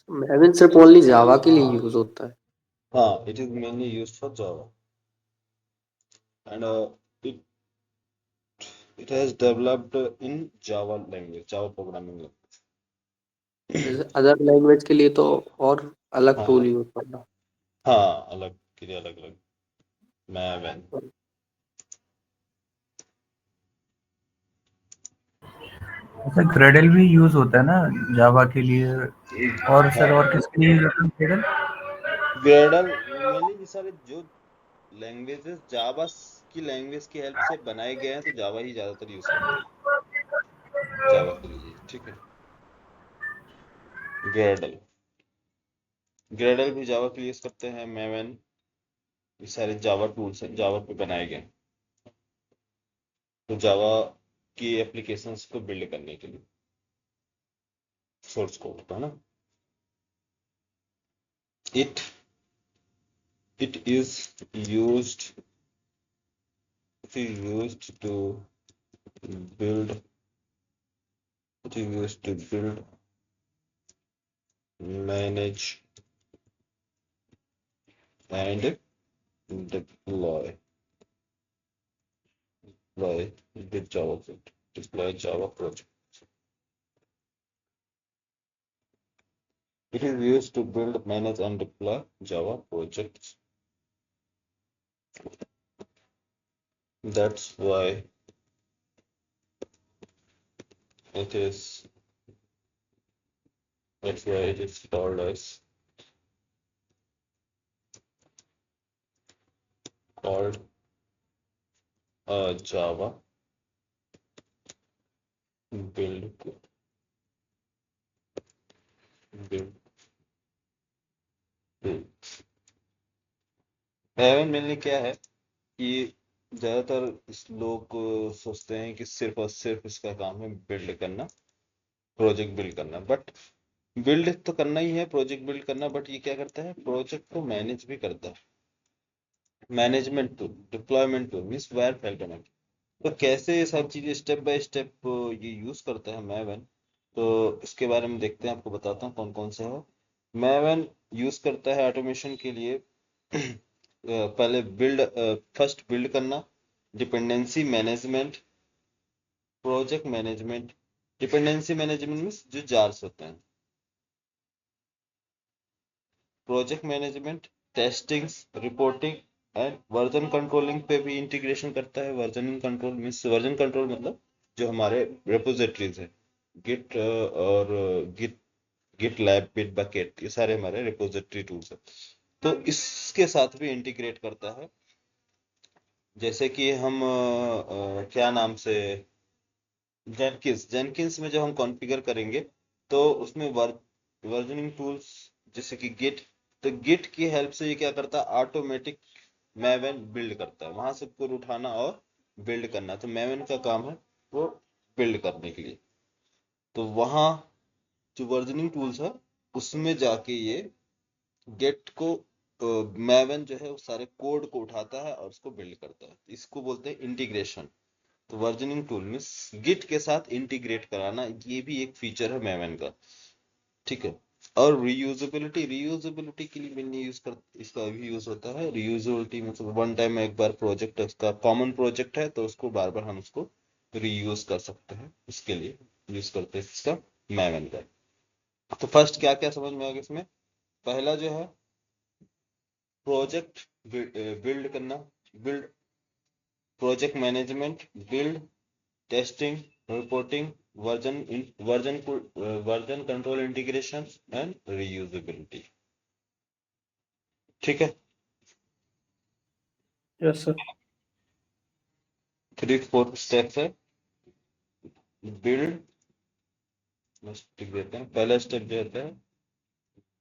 मैविन सिर्फ ओनली जावा के लिए यूज होता है। हाँ, it is mainly used for Java, and it has developed in Java language, Java programming language. जैसे अदर लैंग्वेज के लिए तो और अलग हाँ टूल यूज करना। हाँ, अलग के लिए अलग अलग मैवन। अच्छा, ग्रेडल भी यूज होता है ना जावा के लिए, और सर और किसके लिए यूज होता है ग्रेडल? ग्रेडल मेनली ये सारे जो लैंग्वेजेस जावा की लैंग्वेज की हेल्प से बनाए गए हैं, तो जावा ही ज्यादातर यूज करता है जावा के लिए। ठीक है, ग्रेडल ग्रेडल भी जावा के लिए यूज करते हैं। मैवन ये सारे जावा टूल्स हैं, जावा पे बनाए गए हैं, तो जावा की एप्लीकेशंस को बिल्ड करने के लिए सोर्स कोड है ना। It it is used to build it is used to build, manage and deploy the Java project. Deploy Java project. It is used to build, manage and deploy Java projects. That's why it is called as Java build build tool. हेवन मिलने क्या है कि ज्यादातर इस लोग सोचते हैं कि सिर्फ और सिर्फ इसका काम है बिल्ड करना, प्रोजेक्ट बिल्ड करना। बट बिल्ड तो करना ही है, प्रोजेक्ट बिल्ड करना, बट ये क्या करता है, प्रोजेक्ट को मैनेज भी करता है। Management tool, deployment tool means war file बनाना। तो कैसे ये सब चीजें स्टेप बाय स्टेप ये यूज करता है मैवन, तो इसके बारे में देखते हैं, आपको बताता हूँ कौन कौन से है। मैवन यूज करता है ऑटोमेशन के लिए पहले फर्स्ट बिल्ड करना, dependency management, project management. Dependency management means जो जार्स होते हैं, project management, testings, reporting and version controlling पे भी इंटीग्रेशन करता है। Version control means, version control मतलब जो हमारे रिपोजिटरीज है, गिट और Git GitLab, Bitbucket, ये सारे हमारे रिपोजिटरी टूल्स है, तो इसके साथ भी इंटीग्रेट करता है। जैसे कि हम क्या नाम से, जेनकिंस में जब हम कॉन्फ़िगर करेंगे तो उसमें वर्जनिंग टूल्स जैसे कि गिट, तो गिट की हेल्प से ये क्या करता है, ऑटोमेटिक मैवन बिल्ड करता है, वहां से कोड उठाना और बिल्ड करना। तो मैवन का काम है वो बिल्ड करने के लिए, तो वहाँ जो वर्जनिंग टूल्स है उसमें जाके ये गेट को मैवन जो है वो सारे कोड को उठाता है और उसको बिल्ड करता है, इसको बोलते हैं इंटीग्रेशन। तो वर्जनिंग टूल मीन्स गिट के साथ इंटीग्रेट कराना, ये भी एक फीचर है मैवन का। ठीक है, और रीयूजेबिलिटी के लिए मेनली इसका भी यूज होता है। रीयूजेबिलिटी मतलब वन टाइम एक बार प्रोजेक्ट, उसका कॉमन प्रोजेक्ट है तो उसको बार बार हम उसको रीयूज कर सकते हैं, इसके लिए यूज करते हैं इसका मैवन का। तो फर्स्ट क्या क्या समझ में आ गया इसमें, पहला जो है प्रोजेक्ट बिल्ड करना, build project management, build testing, reporting, version control, integration and reusability. ठीक है, यस सर। 3-4 स्टेप्स है। बिल्ड टिक देते हैं, पहला स्टेप जो होता है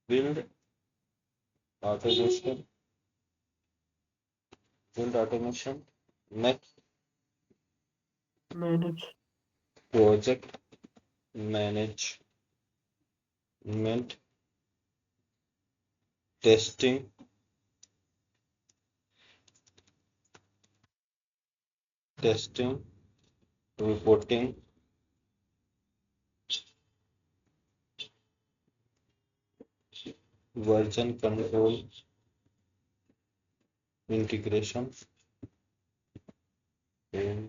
build automation, next manage. Project management, testing, reporting, version control, integration and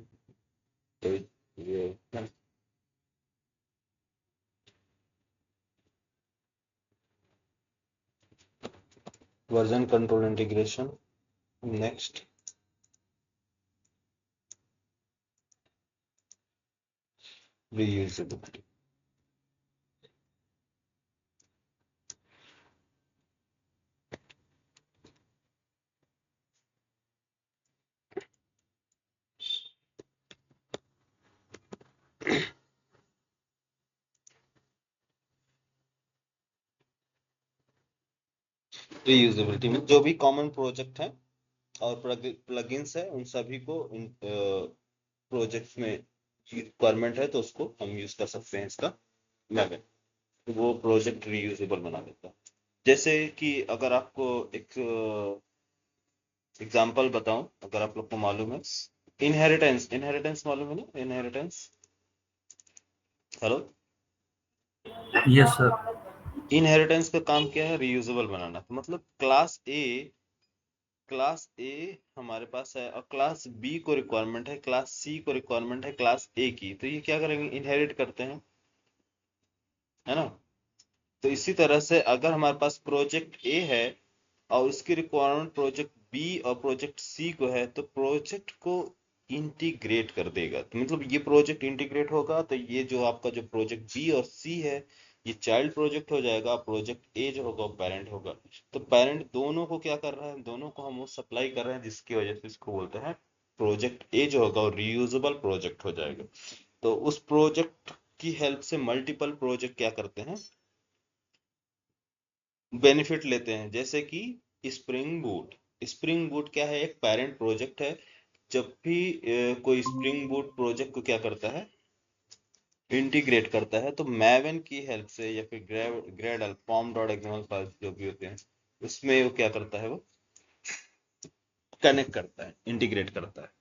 version control integration. Next, reusability. Reusability में जो भी कॉमन प्रोजेक्ट है और प्लगइन्स है उन सभी को प्रोजेक्ट में रिक्वायरमेंट है तो उसको हम यूज कर सकते हैं इसका मैगन, तो वो प्रोजेक्ट रीयूजेबल बना देता है। जैसे कि अगर आपको एक एग्जांपल बताऊं, अगर आप लोग को मालूम है, इनहेरिटेंस मालूम है ना, inheritance. Hello, yes sir. Inheritance का काम क्या है? रीयूजेबल बनाना। तो मतलब क्लास ए हमारे पास है और क्लास बी को रिक्वायरमेंट है, क्लास सी को रिक्वायरमेंट है क्लास ए की, तो ये क्या करेंगे? इनहेरिट करते हैं, है ना। तो इसी तरह से अगर हमारे पास प्रोजेक्ट ए है और उसकी रिक्वायरमेंट प्रोजेक्ट बी और प्रोजेक्ट सी को है, तो प्रोजेक्ट को इंटीग्रेट कर देगा। तो मतलब ये प्रोजेक्ट इंटीग्रेट होगा तो ये जो आपका जो प्रोजेक्ट बी और सी है ये चाइल्ड प्रोजेक्ट हो जाएगा, प्रोजेक्ट ए जो होगा वो पेरेंट होगा। तो पेरेंट दोनों को क्या कर रहा है? दोनों को हम वो सप्लाई कर रहे हैं, जिसकी वजह से इसको बोलते हैं प्रोजेक्ट ए जो होगा वो रीयूजेबल प्रोजेक्ट हो जाएगा। तो उस प्रोजेक्ट की हेल्प से मल्टीपल प्रोजेक्ट क्या करते हैं? बेनिफिट लेते हैं। जैसे कि स्प्रिंग बूट क्या है? एक पेरेंट प्रोजेक्ट है। जब भी कोई स्प्रिंग बूट प्रोजेक्ट को क्या करता है? इंटीग्रेट करता है, तो मैवन की हेल्प से या फिर ग्रेडल पॉम डॉट एक्सएमएल फाइल्स जो भी होते हैं उसमें वो क्या करता है? वो कनेक्ट करता है, इंटीग्रेट करता है।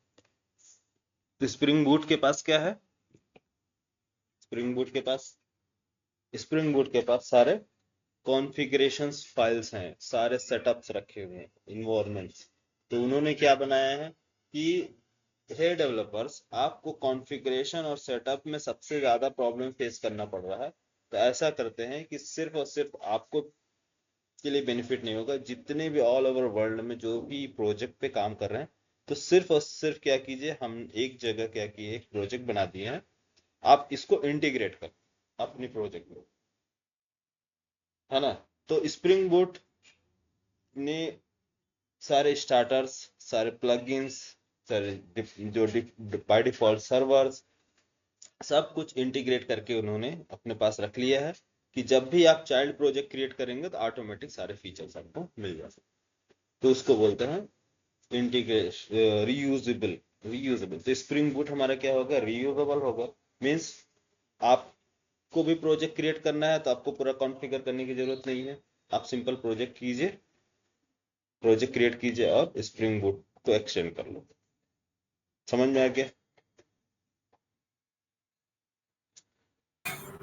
तो स्प्रिंग बूट के पास क्या है? स्प्रिंग बूट के पास स्प्रिंग बूट के पास सारे कॉन्फ़िगरेशंस फाइल्स हैं, सारे सेटअप्स रखे हुए हैं, इन्वायरमेंट्स। तो उन्होंने क्या बनाया है कि हे डेवलपर्स, आपको कॉन्फ़िगरेशन और सेटअप में सबसे ज्यादा प्रॉब्लम फेस करना पड़ रहा है, तो ऐसा करते हैं कि सिर्फ और सिर्फ आपको के लिए बेनिफिट नहीं होगा, जितने भी ऑल ओवर वर्ल्ड में जो भी प्रोजेक्ट पे काम कर रहे हैं, तो सिर्फ और सिर्फ क्या कीजिए, हम एक जगह क्या किए, एक प्रोजेक्ट बना दिए हैं, आप इसको इंटीग्रेट कर अपनी प्रोजेक्ट में, है ना। तो स्प्रिंग बूट ने सारे स्टार्टर्स, सारे प्लगइन्स, सारे जो बाय डिफॉल्ट सर्वर्स, सब कुछ इंटीग्रेट करके उन्होंने अपने पास रख लिया है कि जब भी आप चाइल्ड प्रोजेक्ट क्रिएट करेंगे तो ऑटोमेटिक सारे फीचर्स आपको मिल जाएंगे। तो उसको बोलते हैं इंटीग्रेशन रीयूजेबल। तो स्प्रिंग बूट हमारा क्या होगा? रीयूजेबल होगा। मीन्स आपको भी प्रोजेक्ट क्रिएट करना है तो आपको पूरा कॉन्फ़िगर करने की जरूरत नहीं है, आप सिंपल प्रोजेक्ट क्रिएट कीजिए और स्प्रिंग बूट को एक्सटेंड कर लो। समझ में आ गया?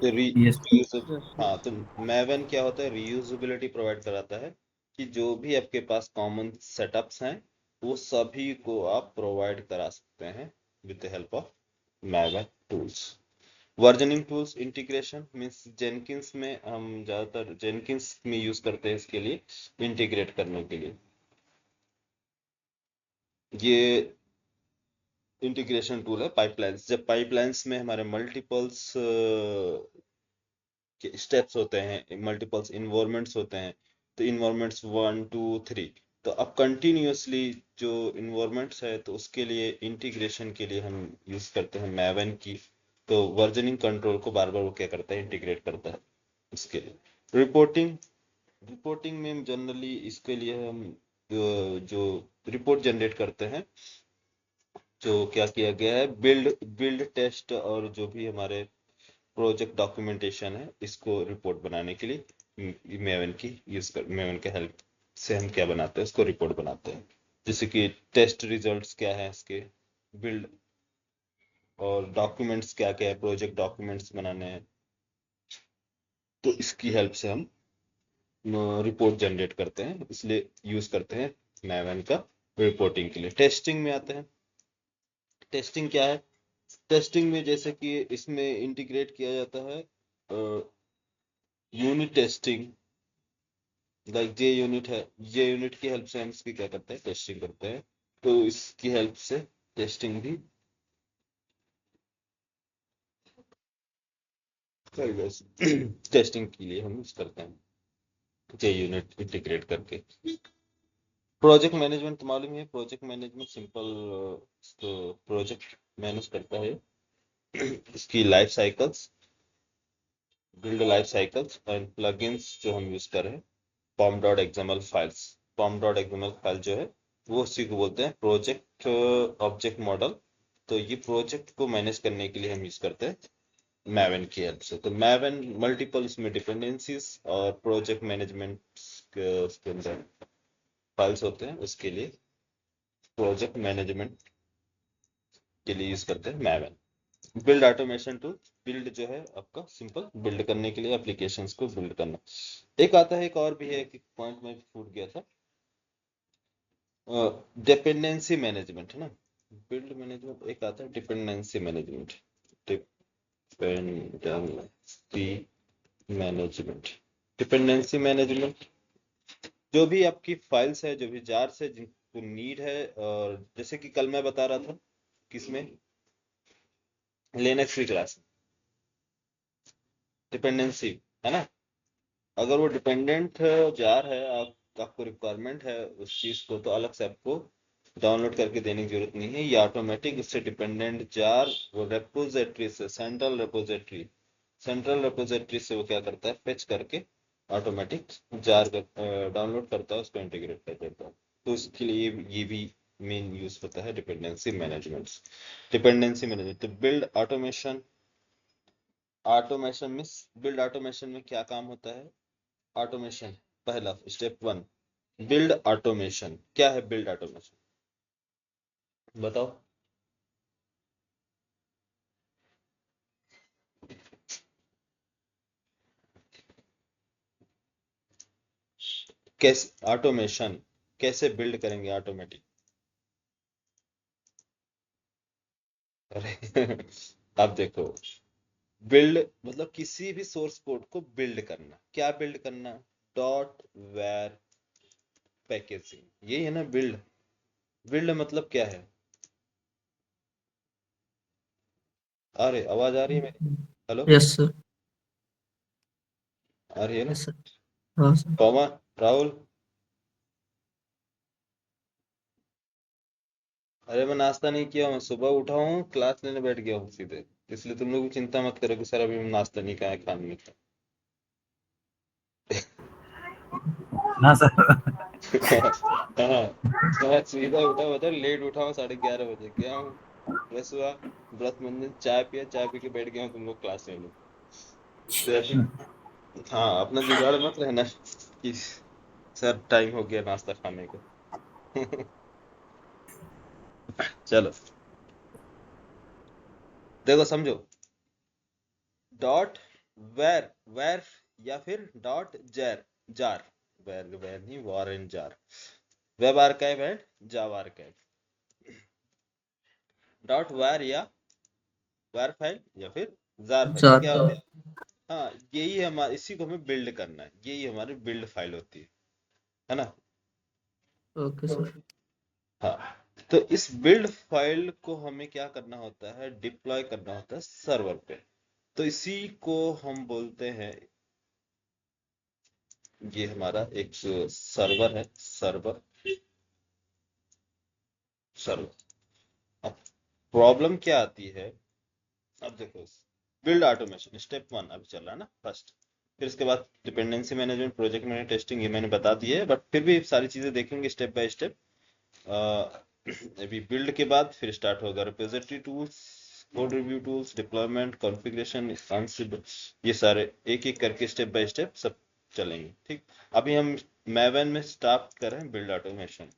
तो यस। Yes, हाँ, तो मैवन क्या होता है? रीयूजेबिलिटी प्रोवाइड कराता है कि जो भी आपके पास कॉमन सेटअप्स हैं वो सभी को आप प्रोवाइड करा सकते हैं with the help of Maven tools. Versioning tools integration means Jenkins में हम ज़्यादातर जेनकिंस में यूज़ करते हैं इसके लिए, इंटीग्रेट करने के लिए। ये इंटीग्रेशन टूल है पाइपलाइंस। जब पाइपलाइंस में हमारे मल्टीपल्स स्टेप्स होते हैं, मल्टीपल्स इन्वायरमेंट्स होते हैं, तो इन्वायरमेंट्स 1 2 3, तो अब कंटिन्यूअसली जो इन्वायरमेंट्स है तो उसके लिए इंटीग्रेशन के लिए हम यूज़ करते हैं मैवन की। तो वर्जनिंग कंट्रोल को बार बार वो क्या करता है? इंटीग्रेट करता है। इसके लिए रिपोर्टिंग में जनरली इसके लिए हम जो रिपोर्ट जनरेट करते हैं, जो क्या किया गया है, बिल्ड टेस्ट और जो भी हमारे प्रोजेक्ट डॉक्यूमेंटेशन है, इसको रिपोर्ट बनाने के लिए मेवन के हेल्प से हम क्या बनाते हैं? उसको रिपोर्ट बनाते हैं। जैसे कि टेस्ट रिजल्ट्स क्या है इसके, बिल्ड और डॉक्यूमेंट्स क्या क्या है, प्रोजेक्ट डॉक्यूमेंट्स बनाने हैं, तो इसकी हेल्प से हम रिपोर्ट जनरेट करते हैं, इसलिए यूज करते हैं मैवन का रिपोर्टिंग के लिए। टेस्टिंग में आते हैं। टेस्टिंग क्या है? टेस्टिंग में जैसे कि इसमें इंटीग्रेट किया जाता है यूनिट टेस्टिंग, लाइक जे यूनिट है, जे यूनिट की हेल्प से हम इसकी क्या करते हैं, टेस्टिंग करते हैं। तो इसकी हेल्प से टेस्टिंग भी टेस्टिंग के लिए हम यूज करते हैं जे यूनिट इंटीग्रेट करके। प्रोजेक्ट मैनेजमेंट तो मालूम है, प्रोजेक्ट मैनेजमेंट सिंपल तो प्रोजेक्ट मैनेज करता है इसकी life cycles, build life cycles and plugins जो हम यूज कर रहे हैं, POM dot XML files. POM dot XML file जो है वो उसी को बोलते हैं प्रोजेक्ट ऑब्जेक्ट मॉडल। तो ये प्रोजेक्ट को मैनेज करने के लिए हम यूज करते हैं मैवन की हेल्प से। तो मैवन मल्टीपल इसमें डिपेंडेंसीज और प्रोजेक्ट मैनेजमेंट उसके अंदर फाइल्स होते हैं, उसके लिए प्रोजेक्ट मैनेजमेंट के लिए यूज करते हैं मैवन। बिल्ड ऑटोमेशन टूल, बिल्ड जो है आपका सिंपल बिल्ड करने के लिए एप्लीकेशंस को बिल्ड करना। एक आता है, एक और भी है, एक पॉइंट में छूट गया था, डिपेंडेंसी मैनेजमेंट है ना। बिल्ड मैनेजमेंट एक आता है, dependency management. Dependency management, dependency management जो भी आपकी फाइल्स है, जो भी जार्स है जिनको नीड है, और जैसे कि कल मैं बता रहा था किसमें, लिनक्स की क्लास में, डिपेंडेंसी है ना। अगर वो डिपेंडेंट जार है, आपको रिक्वायरमेंट है उस चीज को, तो अलग से आपको डाउनलोड करके देने की जरूरत नहीं है, ये ऑटोमेटिक उससे डिपेंडेंट जार वो रेपोजिटरी से, सेंट्रल रेपोजिटरी से वो क्या करता है, फेच करके ऑटोमेटिक जार डाउनलोड करता है, उसको इंटीग्रेट कर देता है। तो इसके लिए ये भी मेन यूज होता है डिपेंडेंसी मैनेजमेंट। डिपेंडेंसी मैनेजमेंट तो बिल्ड ऑटोमेशन, ऑटोमेशन में, बिल्ड ऑटोमेशन में क्या काम होता है, ऑटोमेशन पहला स्टेप वन, बिल्ड ऑटोमेशन। क्या है बिल्ड ऑटोमेशन, बताओ। कैसे ऑटोमेशन, कैसे बिल्ड करेंगे ऑटोमेटिक। अरे अब देखो, बिल्ड मतलब किसी भी सोर्स कोड को बिल्ड करना, क्या बिल्ड करना, डॉट वेर पैकेजिंग, यही है ना बिल्ड। बिल्ड मतलब क्या है, अरे आवाज आ रही है मेरी, हेलो, यस सर। आ रही है ना। Yes sir. हाँ सर। पवन, राहुल, अरे मैं नाश्ता नहीं किया, मैं सुबह उठा हूँ, क्लास लेने बैठ गया हूँ सीधे। इसलिए तुम लोग भी चिंता मत करो कि सर अभी हम नाश्ता नहीं खाया, खाने नहीं ना सर। खाया। हाँ, मैं सीधा उठा, बता लेट उठा हूँ, 11:30 बजे गया हूँ, फ्रेश हुआ, ब्रश मंजन, चाय पिया, चाय पी के बैठ गया हूँ तुम लोग क्लास लेने। तो अभी हाँ, अपना जुगाड़ मत रहना कि सर टाइम हो गया नाश्ता खाने का। चलो देखो समझो, डॉट वेर, वेर या फिर डॉट जार, जार, वेर वेर नहीं, वार and JAR, web archive and Java archive, dot वार या वार फाइल या फिर जार फाइल, ये जार क्या फाइल। होते हैं, हाँ यही हमारे, इसी को हमें बिल्ड करना है, यही हमारी बिल्ड फाइल होती है ना। Okay sir. हाँ, तो इस बिल्ड फाइल को हमें क्या करना होता है, डिप्लॉय करना होता है सर्वर पे। तो इसी को हम बोलते हैं, ये हमारा एक सर्वर है, सर्वर, सर्वर। अब प्रॉब्लम क्या आती है, अब देखो, बिल्ड ऑटोमेशन स्टेप वन अभी चल रहा है ना फर्स्ट, फिर इसके बाद dependency management, project management, testing, ये मैंने बता दिए, बट फिर भी सारी चीजें देखेंगे स्टेप बाय स्टेप। अभी बिल्ड के बाद फिर स्टार्ट होगा repository tools, code review tools, deployment, configuration, Ansible, ये सारे एक एक करके स्टेप बाय स्टेप सब चलेंगे, ठीक। अभी हम मैवन में स्टार्ट कर रहे हैं बिल्ड ऑटोमेशन।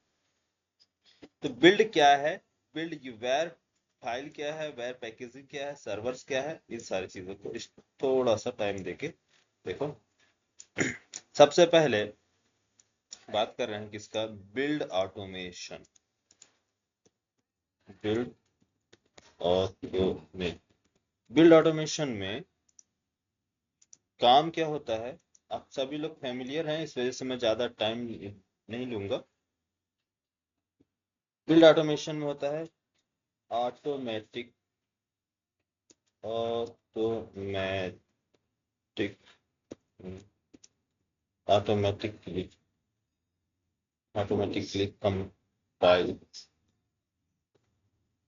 तो बिल्ड क्या है, बिल्ड वेयर फाइल क्या है, वेयर पैकेजिंग क्या है, सर्वर्स क्या है, इन सारी चीजों को थोड़ा सा टाइम देके देखो। सबसे पहले बात कर रहे हैं किसका, build automation, build automation. Build automation में काम क्या होता है, आप सभी लोग फैमिलियर हैं, इस वजह से मैं ज़्यादा टाइम नहीं लूँगा। बिल्ड ऑटोमेशन में होता है automatic automatic automatically automatically compile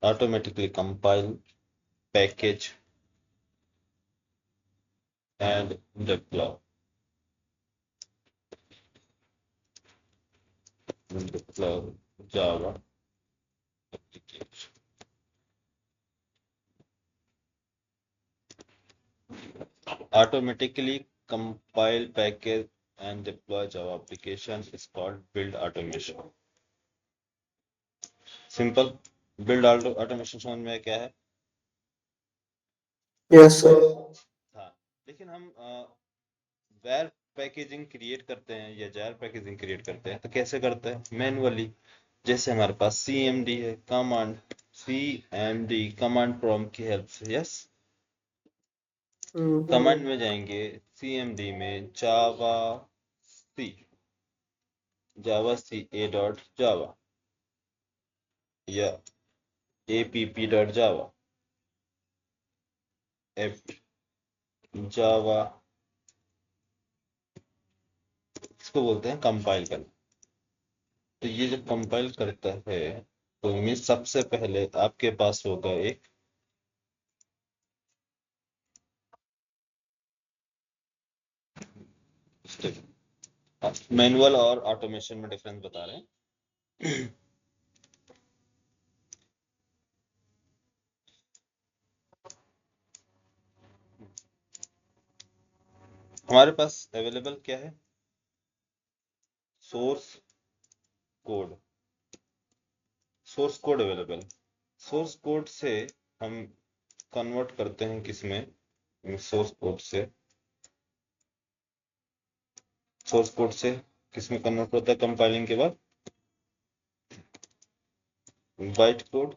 automatically compile, package and deploy Java application. Automatically compile, package and deploy Java application is called build automation. Simple build automation समझ में क्या है? Yes sir. हाँ, लेकिन हम वैर पैकेजिंग क्रिएट करते हैं या जार पैकेजिंग क्रिएट करते हैं तो कैसे करते हैं? मैनुअली। जैसे हमारे पास cmd है, कमांड प्रॉम्प्ट की हेल्प से। यस, कमांड में जाएंगे cmd में जावा सी a डॉट जावा या app.java एप जावा, इसको बोलते हैं कंपाइल करना। तो ये जब कंपाइल करता है तो इनमें सबसे पहले आपके पास होगा एक स्टेप। मैनुअल और ऑटोमेशन में डिफरेंस बता रहे हैं। हमारे पास अवेलेबल क्या है? Source code. Source code available. Source code से हम कन्वर्ट करते हैं किसमें? सोर्स कोड से किसमें कन्वर्ट होता है कंपाइलिंग के बाद? Byte code.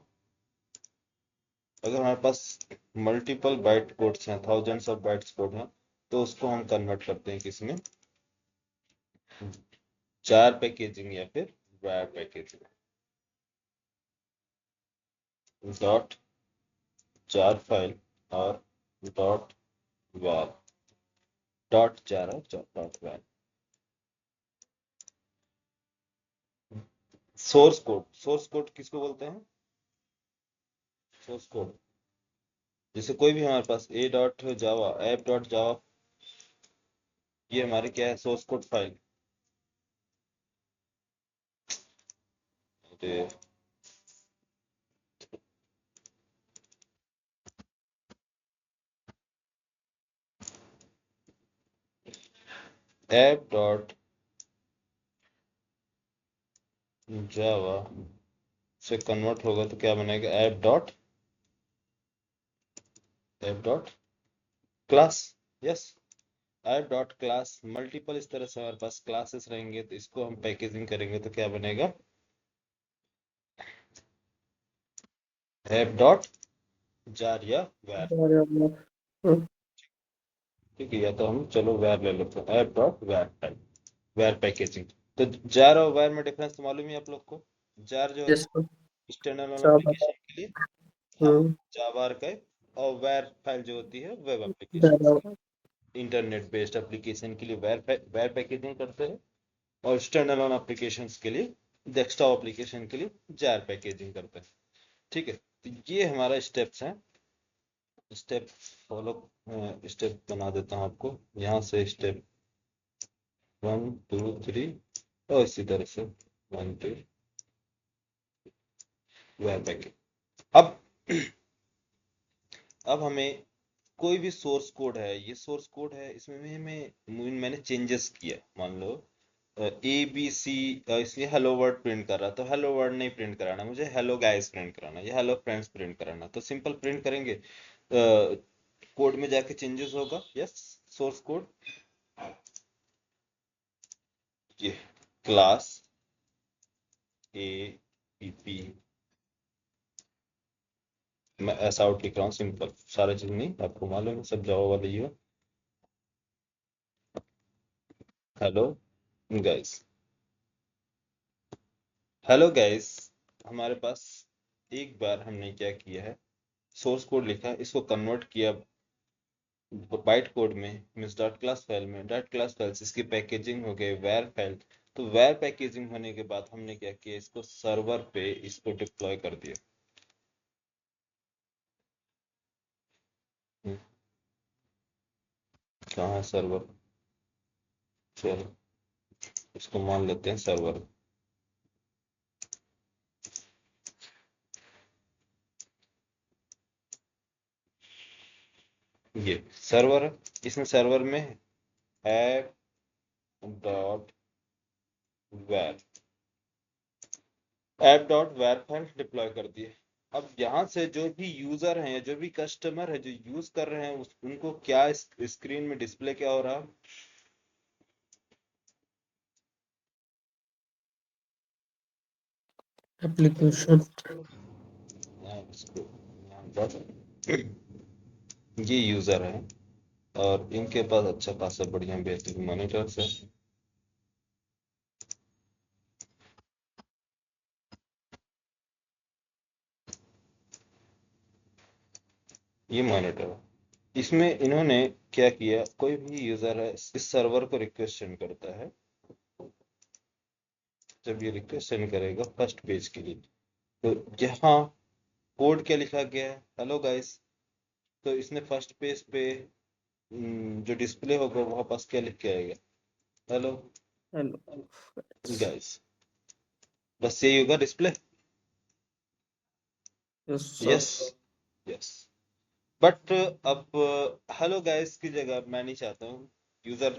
अगर हमारे पास मल्टीपल बाइट कोड्स हैं, थाउजेंड्स ऑफ बाइट्स कोड हैं, तो उसको हम कन्वर्ट करते हैं किसमें? जार पैकेजिंग या फिर वार पैकेजिंग। डॉट जार फाइल और डॉट वार, डॉट जार और डॉट वार। सोर्स कोड किसको बोलते हैं? Source code. जैसे कोई भी हमारे पास a dot Java, app dot जावा, ये हमारे क्या है? Source code file. App dot जावा से कन्वर्ट होगा तो क्या बनेगा? App dot class. Yes, app dot class. Multiple इस तरह से हमारे पास क्लासेस रहेंगे तो इसको हम पैकेजिंग करेंगे तो क्या बनेगा? ऐप डॉट जार या वैर। ठीक है, या तो हम चलो वैर ले लेते हैं, ऐप डॉट वैर टाइप, वैर पैकेजिंग। तो जार और वैर में डिफरेंस तो मालूम ही आप लोग को। जार जो यस होता है स्टैंडअलोन जावा। एप्लीकेशन के लिए, हाँ, जावा आर्काइव। और वैर फाइल जो होती है web application, internet based application के लिए वैर पैकेजिंग करते हैं, और स्टैंडअलोन एप्लीकेशंस के लिए, डेस्कटॉप एप्लीकेशन के लिए जार पैकेजिंग करते हैं। ठीक है, तो ये हमारा स्टेप्स हैं। स्टेप फॉलो, स्टेप बना देता हूँ आपको यहाँ से। स्टेप 1 2 3 और इसी तरह से 1 2 वैर पैकेज। अब अब हमें कोई भी सोर्स कोड है, ये सोर्स कोड है, इसमें मैंने चेंजेस किया। मान लो ABC, इसलिए हेलो वर्ड प्रिंट कर रहा, तो हेलो वर्ड नहीं प्रिंट कराना मुझे, हेलो गाइस प्रिंट कराना या हेलो फ्रेंड्स प्रिंट कराना। तो सिंपल प्रिंट करेंगे, कोड में जाके चेंजेस होगा। यस, सोर्स कोड ये क्लास APP, मैं ऐसा आउट लिख रहा हूँ सिंपल, सारा चीज नहीं, आपको मालूम है सब जावा वाला ही हो। Hello guys, hello guys. हमारे पास एक बार हमने क्या किया है, सोर्स कोड लिखा है, इसको कन्वर्ट किया बाइट कोड में, मीन्स डॉट क्लास फाइल में। डॉट क्लास फाइल से इसकी पैकेजिंग हो गई वैर फाइल। तो वैर पैकेजिंग होने के बाद हमने क्या किया, इसको सर्वर पे इसको डिप्लॉय कर दिया। हम्म, कहाँ है सर्वर? चलो इसको मान लेते हैं सर्वर। ये सर्वर है, इसमें सर्वर में ऐप डॉट वैर, ऐप डॉट वैर फाइल डिप्लॉय कर दिए। अब यहाँ से जो भी यूजर हैं, जो भी कस्टमर है जो यूज कर रहे हैं, उनको क्या स्क्रीन में डिस्प्ले क्या हो रहा है? एप्लीकेशन। इसको ये यूजर है और इनके पास अच्छा खासा बढ़िया बेहतरीन मॉनिटर्स है। ये मॉनिटर है, इसमें इन्होंने क्या किया, कोई भी यूजर है इस सर्वर को रिक्वेस्ट सेंड करता है। जब ये रिक्वेस्ट सेंड करेगा फर्स्ट पेज के लिए, तो यहाँ कोड क्या लिखा गया है, हेलो गाइस। तो इसने फर्स्ट पेज पे जो डिस्प्ले होगा वहां पास क्या लिख के आएगा, हेलो हेलो। गाइस। बस यही होगा display. Yes yes, sir. Yes. But अब हेलो गाइस की जगह मैं नहीं चाहता हूँ, यूजर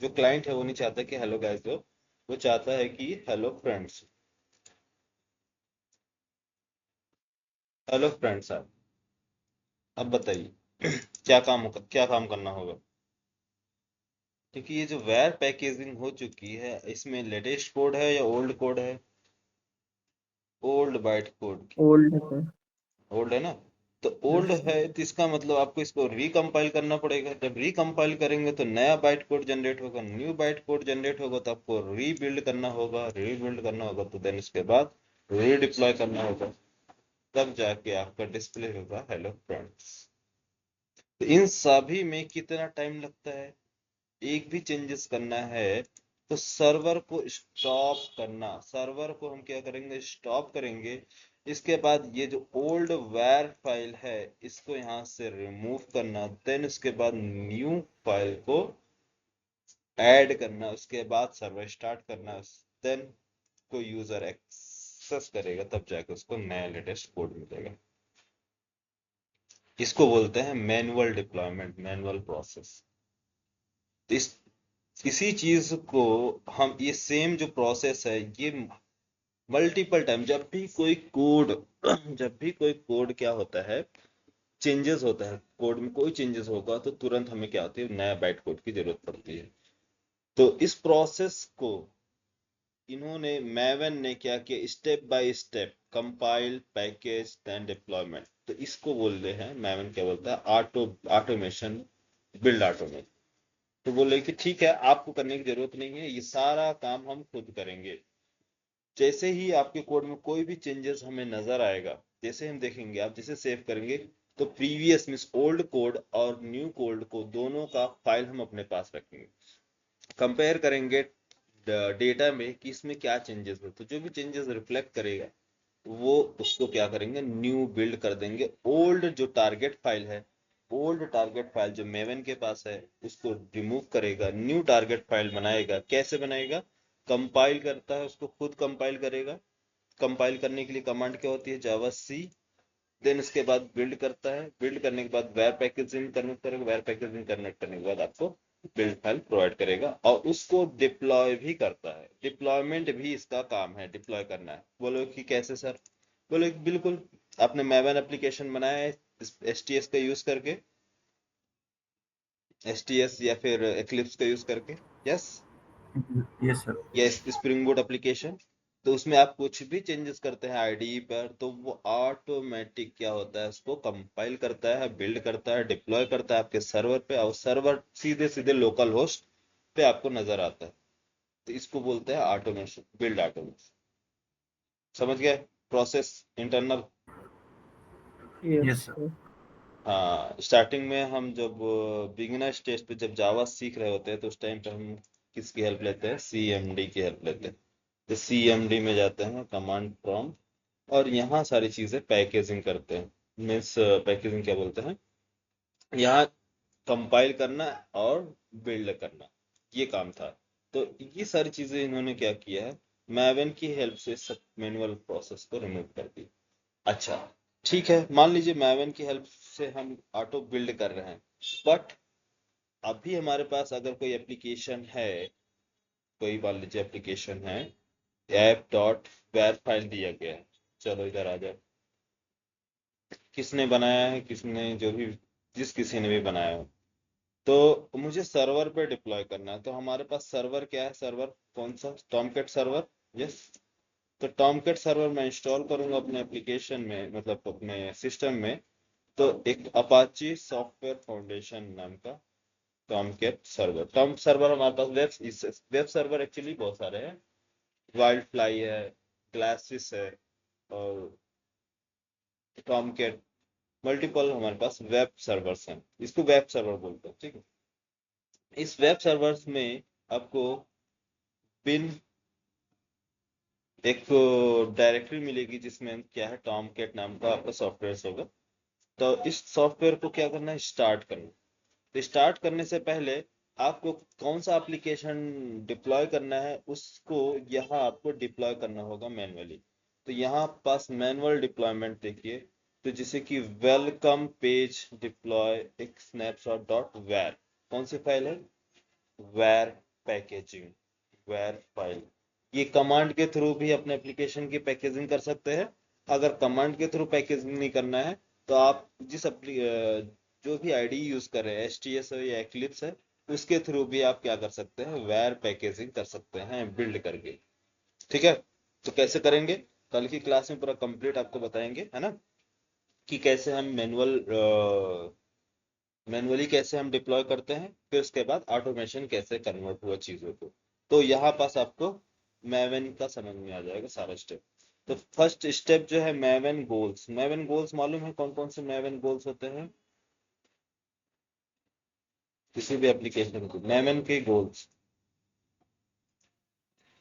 जो क्लाइंट है वो नहीं चाहता कि हेलो गाइस हो, वो चाहता है कि हेलो फ्रेंड्स। हेलो फ्रेंड्स आप, अब बताइए क्या काम करना होगा? क्योंकि ये जो वेयर पैकेजिंग हो चुकी है, इसमें लेटेस्ट कोड है या ओल्ड कोड है? ओल्ड बाइट कोड की, ओल्ड है। ओल्ड है ना। तो ओल्ड यस। है तो इसका मतलब आपको इसको रिकम्पाइल करना पड़ेगा। जब रिकम्पाइल करेंगे तो नया बाइट कोड जनरेट होगा, न्यू बाइट कोड जनरेट होगा, तो आपको रीबिल्ड करना होगा। रीबिल्ड करना होगा तो देन इसके बाद रीडिप्लॉय करना होगा, तब जाके आपका डिस्प्ले होगा हेलो फ्रेंड्स। तो इन सभी में कितना टाइम लगता है? एक भी चेंजेस करना है तो सर्वर को स्टॉप करना, सर्वर को हम क्या करेंगे, स्टॉप करेंगे। इसके बाद ये जो ओल्ड वैर फाइल है इसको यहाँ से रिमूव करना, देन उसके बाद न्यू फाइल को ऐड करना, उसके बाद सर्वर स्टार्ट करना, देन कोई यूजर एक्सेस करेगा तब जाके उसको नया लेटेस्ट कोड मिलेगा। इसको बोलते हैं मैनुअल डिप्लॉयमेंट, मैनुअल प्रोसेस। इस इसी चीज को हम, ये सेम जो प्रोसेस है ये मल्टीपल टाइम, जब भी कोई कोड क्या होता है, चेंजेस होता है कोड में, कोई चेंजेस होगा तो तुरंत हमें क्या होती है, नया बाइट कोड की जरूरत पड़ती है। तो इस प्रोसेस को इन्होंने, मैवन ने क्या किया, step by step compile package then deployment. तो इसको बोलते हैं, मैवन क्या बोलता है, ऑटोमेशन, बिल्ड ऑटोमेशन। तो बोले कि ठीक है, आपको करने की जरूरत नहीं है, ये सारा काम हम खुद करेंगे। जैसे ही आपके कोड में कोई भी चेंजेस हमें नजर आएगा, जैसे हम देखेंगे, आप जैसे सेव करेंगे, तो प्रीवियस मीन्स ओल्ड कोड और न्यू कोड को दोनों का फाइल हम अपने पास रखेंगे, कंपेयर करेंगे डेटा में कि इसमें क्या चेंजेस है। तो जो भी चेंजेस रिफ्लेक्ट करेगा वो उसको क्या करेंगे, न्यू बिल्ड कर देंगे। ओल्ड जो टारगेट फाइल है, ओल्ड टारगेट फाइल जो मेवन के पास है उसको रिमूव करेगा, न्यू टारगेट फाइल बनाएगा। कैसे बनाएगा, कंपाइल करता है उसको खुद कंपाइल करेगा। कंपाइल करने के लिए कमांड क्या होती है, जावा सी। देन उसके बाद बिल्ड करता है, बिल्ड करने के बाद वेयर पैकेजिंग कनेक्ट करेगा, वेयर पैकेजिंग कनेक्ट करने के बाद आपको बिल्ड फाइल प्रोवाइड करेगा, और उसको डिप्लॉय भी करता है। डिप्लॉयमेंट भी इसका काम है, डिप्लॉय करना है। बोलो कि कैसे सर? बोलो कि बिल्कुल, आपने मैवन एप्लीकेशन बनाया है एसटीएस का यूज करके, एसटीएस या फिर एक्लिप्स का यूज करके, यस, यस सर। या स्प्रिंग बोट एप्लीकेशन। तो उसमें आप कुछ भी चेंजेस करते हैं आईडीई पर, तो वो ऑटोमेटिक क्या होता है, उसको कंपाइल करता है, बिल्ड करता है, डिप्लॉय करता है आपके सर्वर पे, और सर्वर सीधे सीधे लोकल होस्ट पे आपको नजर आता है। तो इसको बोलते हैं ऑटोमेशन, बिल्ड ऑटोमेशन। समझ गए? Process internal. Yes yes sir. Sir. हाँ, स्टार्टिंग में हम जब बिगिनर स्टेज पे जब जावा सीख रहे होते हैं तो उस टाइम पे हम किसकी हेल्प लेते हैं? सीएमडी की हेल्प लेते हैं। तो सीएमडी में जाते हैं, कमांड प्रॉम्प्ट, और यहाँ सारी चीजें पैकेजिंग करते हैं। मीन्स पैकेजिंग क्या बोलते हैं, यहाँ कंपाइल करना और बिल्ड करना, ये काम था। तो ये सारी चीजें इन्होंने क्या किया है, मैवन की हेल्प से सब मैनुअल प्रोसेस को रिमूव कर दी। अच्छा, ठीक है, मान लीजिए मैवन की हेल्प से हम ऑटो बिल्ड कर रहे हैं, बट अभी हमारे पास अगर कोई एप्लीकेशन है, कोई मान लीजिए एप्लीकेशन है, ऐप डॉट वर फाइल दिया गया है। चलो इधर आ जाओ। किसने बनाया है, किसने जो भी, जिस किसी ने भी बनाया हो, तो मुझे सर्वर पे डिप्लॉय करना है। तो हमारे पास सर्वर क्या है? सर्वर कौन सा? Tomcat server. यस। तो टॉमकैट सर्वर मैं इंस्टॉल करूंगा अपने एप्लीकेशन में, मतलब अपने सिस्टम में। तो एक अपाची सॉफ्टवेयर फाउंडेशन नाम का टॉमकैट सर्वर, टॉम सर्वर हमारे पास वेब सर्वर एक्चुअली बहुत सारे हैं। वाइल्ड फ्लाई है, ग्लासिस है, और टॉमकैट, मल्टीपल हमारे पास वेब सर्वर्स हैं। इसको वेब सर्वर बोलते हैं, ठीक है। इस वेब सर्वर्स में आपको पिन एक डायरेक्टरी मिलेगी जिसमें क्या है, टॉमकैट नाम का आपका सॉफ्टवेयर होगा। तो इस सॉफ्टवेयर को क्या करना है, स्टार्ट करना। तो स्टार्ट करने से पहले आपको कौन सा एप्लीकेशन डिप्लॉय करना है, उसको यहाँ आपको डिप्लॉय करना होगा मैन्युअली। तो यहाँ पास मैनुअल डिप्लॉयमेंट देखिए, तो जैसे कि वेलकम पेज डिप्लॉय एक स्नैपशॉट डॉट वेर, कौन सी फाइल है? War packaging, war file. ये कमांड के थ्रू भी अपने एप्लीकेशन की पैकेजिंग कर सकते हैं। अगर कमांड के थ्रू पैकेजिंग नहीं करना है, तो आप जो भी आईडी यूज कर रहे हैं, एचटीएस है या एक्लिप्स है, उसके थ्रू भी आप क्या कर सकते हैं, वेर पैकेजिंग कर सकते हैं बिल्ड करके। ठीक है, तो कैसे करेंगे, कल की क्लास में पूरा कंप्लीट आपको बताएंगे, है ना, कि कैसे हम मैनुअली कैसे हम डिप्लॉय करते हैं, फिर उसके बाद ऑटोमेशन कैसे कन्वर्ट हुआ चीजों को। तो यहाँ पास आपको मैवन का समझ में आ जाएगा सारा स्टेप। तो फर्स्ट स्टेप जो है मैवन गोल्स। मैवन गोल्स मालूम है कौन कौन से मैवन गोल्स होते हैं? किसी भी एप्लीकेशन को मैवन के गोल्स।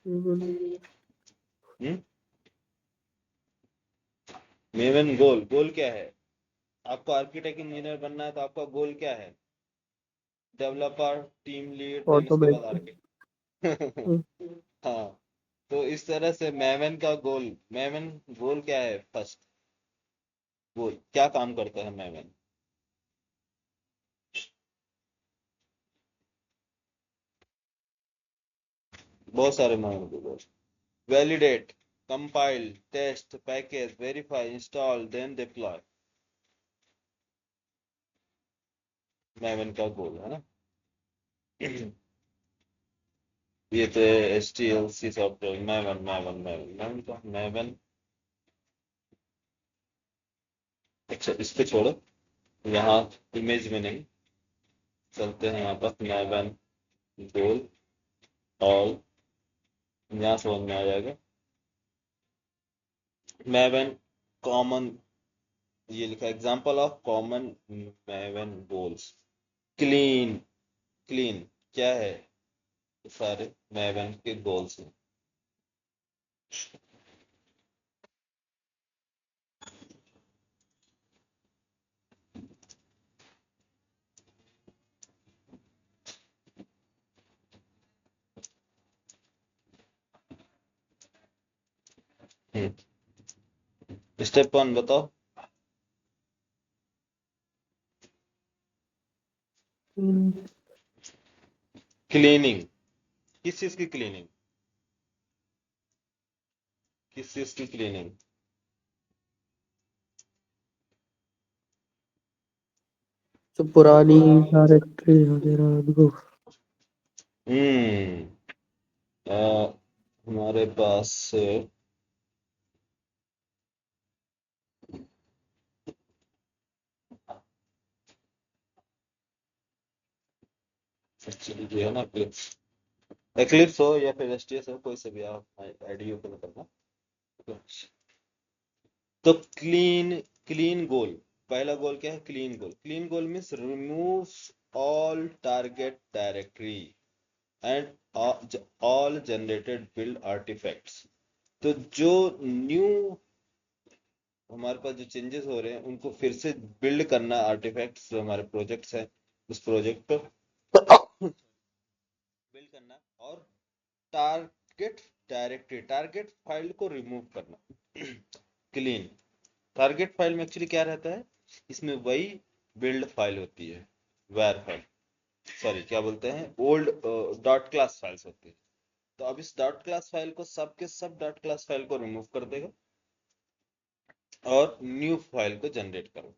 हम्म मेवन गोल, गोल क्या है? आपको आर्किटेक्ट इंजीनियर बनना है तो आपका गोल क्या है? डेवलपर, टीम लीड, देन उसके बाद ऑटोमेटिक। आर्किटेक्ट। हाँ, तो इस तरह से मैवन का गोल, मैवन गोल क्या है? फर्स्ट गोल क्या काम करता है मैवन? बहुत सारे मैवन के goal. Validate, compile, test, package, verify, install, then deploy, Maven का गोल है ना। ये तो H T L C software, Maven Maven Maven Maven का मैवन। अच्छा, इसको छोड़ो, यहाँ इमेज में नहीं, चलते हैं यहाँ पर मैवन गोल ऑल, यहाँ समझ में आ जाएगा। मैवन कॉमन, ये लिखा example of common Maven goals. Clean, clean क्या है? सारे मैवन के गोल्स हैं। स्टेप वन बताओ। क्लीनिंग, किस चीज की क्लीनिंग? किस चीज की क्लीनिंग? जो पुरानी डायरेक्टरी वगैरह उनको। हम्म हमारे पास एक्चुअली जो है ना, एक्लिप्स हो या फिर एसटीएस हो, कोई से भी आप आईडी ओपन करना। तो क्लीन गोल, पहला गोल क्या है? Clean goal. Clean goal means remove all target directory and all generated build artifacts. तो जो न्यू हमारे पास जो चेंजेस हो रहे हैं उनको फिर से बिल्ड करना, आर्टिफैक्ट्स जो हमारे प्रोजेक्ट्स हैं उस प्रोजेक्ट को बिल्ड करना, और टारगेट डायरेक्टरी, टारगेट फाइल को रिमूव करना। क्लीन टारगेट फाइल में एक्चुअली क्या रहता है, इसमें वही बिल्ड फाइल होती है, वेर फाइल, सॉरी क्या बोलते हैं, ओल्ड डॉट क्लास फाइल्स होती है। तो अब इस डॉट क्लास फाइल को, सब के सब डॉट क्लास फाइल को रिमूव कर देगा और न्यू फाइल को जनरेट करो,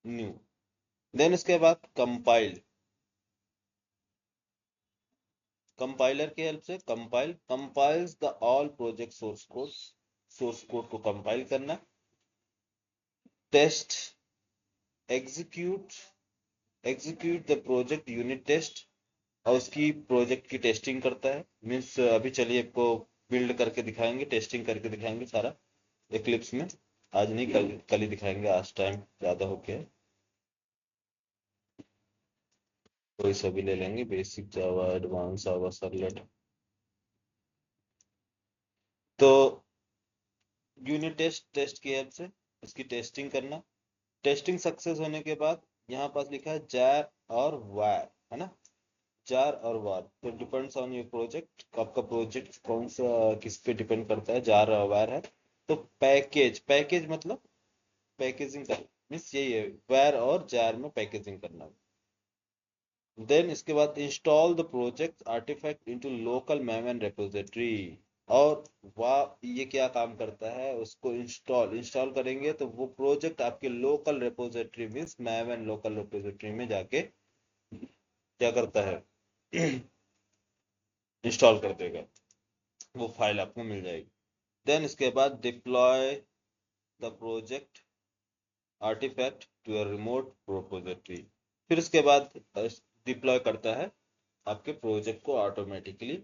न्यू। देन इसके बाद कंपाइल, कंपाइलर की हेल्प से compiles the all project source code को कंपाइल करना। Test, execute the project unit test, और उसकी प्रोजेक्ट की टेस्टिंग करता है। मीन्स अभी चलिए आपको बिल्ड करके दिखाएंगे, टेस्टिंग करके दिखाएंगे सारा एक्लिप्स में। आज नहीं, कल ही दिखाएंगे, आज टाइम ज़्यादा हो गया है। कोई सभी ले लेंगे, बेसिक जावा, एडवांस जावा, सर्वलेट। तो यूनिट टेस्ट की हेल्प से उसकी टेस्टिंग करना। टेस्टिंग सक्सेस होने के बाद यहाँ पास लिखा है जार और वार, है ना, जार और वार। तो डिपेंड्स ऑन योर प्रोजेक्ट, आपका प्रोजेक्ट कौन सा किस पे डिपेंड करता है, जार और वार है। तो पैकेज मतलब पैकेजिंग कर, मीन्स यही है, वार और जार में पैकेजिंग करना। देन इसके बाद install the project artifact into local maven repository. और वाह, ये क्या काम करता है, उसको इंस्टॉल करेंगे तो वो प्रोजेक्ट आपके local repository means Memon local repository में जाके क्या करता है, इंस्टॉल कर देगा, वो फाइल आपको मिल जाएगी। देन इसके बाद deploy the project artifact to a remote repository. फिर उसके बाद डिप्लॉय करता है आपके प्रोजेक्ट को ऑटोमेटिकली।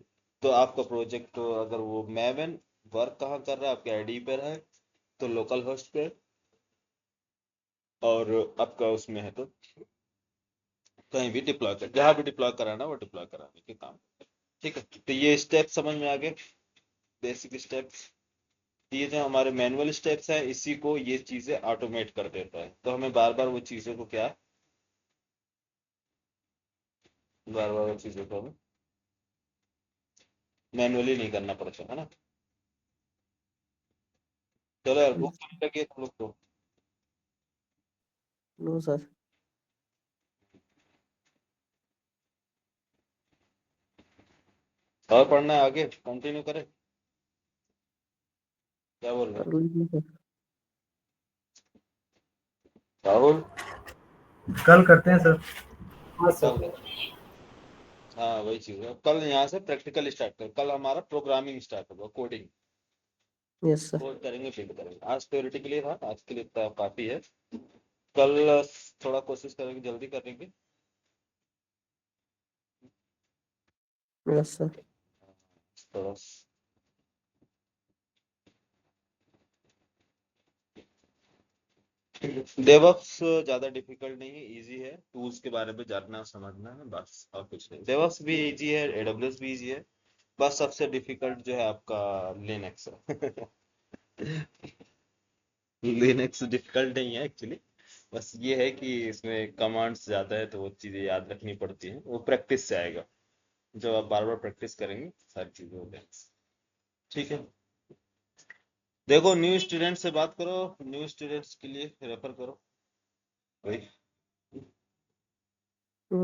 तो आपका प्रोजेक्ट तो अगर वो मैवन वर्क कहाँ कर रहा है, आपके आईडी पर है तो लोकल होस्ट पे, और आपका उसमें है तो कहीं भी डिप्लॉय कर, जहाँ भी डिप्लॉय कराना वो डिप्लॉय कराने के काम। ठीक है, तो ये स्टेप समझ में आ गए, बेसिक स्टेप्स। ये जो हमारे मैनुअल स्टेप्स हैं इसी को ये चीजें ऑटोमेट कर देता है, तो हमें बार बार वो चीजों को क्या, बार बार वो चीजों को हमें मैनुअली नहीं करना पड़ता है ना। चलो यार, भूख लगने लगी है तुम लोग को। No sir. और पढ़ना है, आगे कंटिन्यू करें, क्या बोल रहे कर हो लीजिए सर। राहुल? कल करते हैं सर। हाँ कल, सर। हाँ वही चीज है, कल यहाँ से प्रैक्टिकल स्टार्ट कर, कल हमारा प्रोग्रामिंग स्टार्ट होगा, कोडिंग, यस सर। कोड करेंगे, बिल्ड करेंगे। आज थ्योरेटिकल के लिए था, आज के लिए इतना काफी है। कल थोड़ा कोशिश करेंगे जल्दी करने की। Yes sir. थोड़ा डेवऑप्स ज्यादा डिफिकल्ट नहीं है, इजी है, टूल्स के बारे में जानना समझना है बस, और कुछ नहीं। डेवऑप्स भी इजी है, एडब्ल्यूएस भी इजी है, बस सबसे डिफिकल्ट जो है आपका लिनक्स है। लिनक्स डिफिकल्ट नहीं है एक्चुअली, बस ये है कि इसमें कमांड्स ज्यादा है तो वो चीजें याद रखनी पड़ती हैं, वो प्रैक्टिस से आएगा, जब आप बार बार प्रैक्टिस करेंगे सारी चीजें हो जाएंगी। ठीक है, देखो न्यू स्टूडेंट से बात करो, न्यू स्टूडेंट्स के लिए रेफर करो भाई।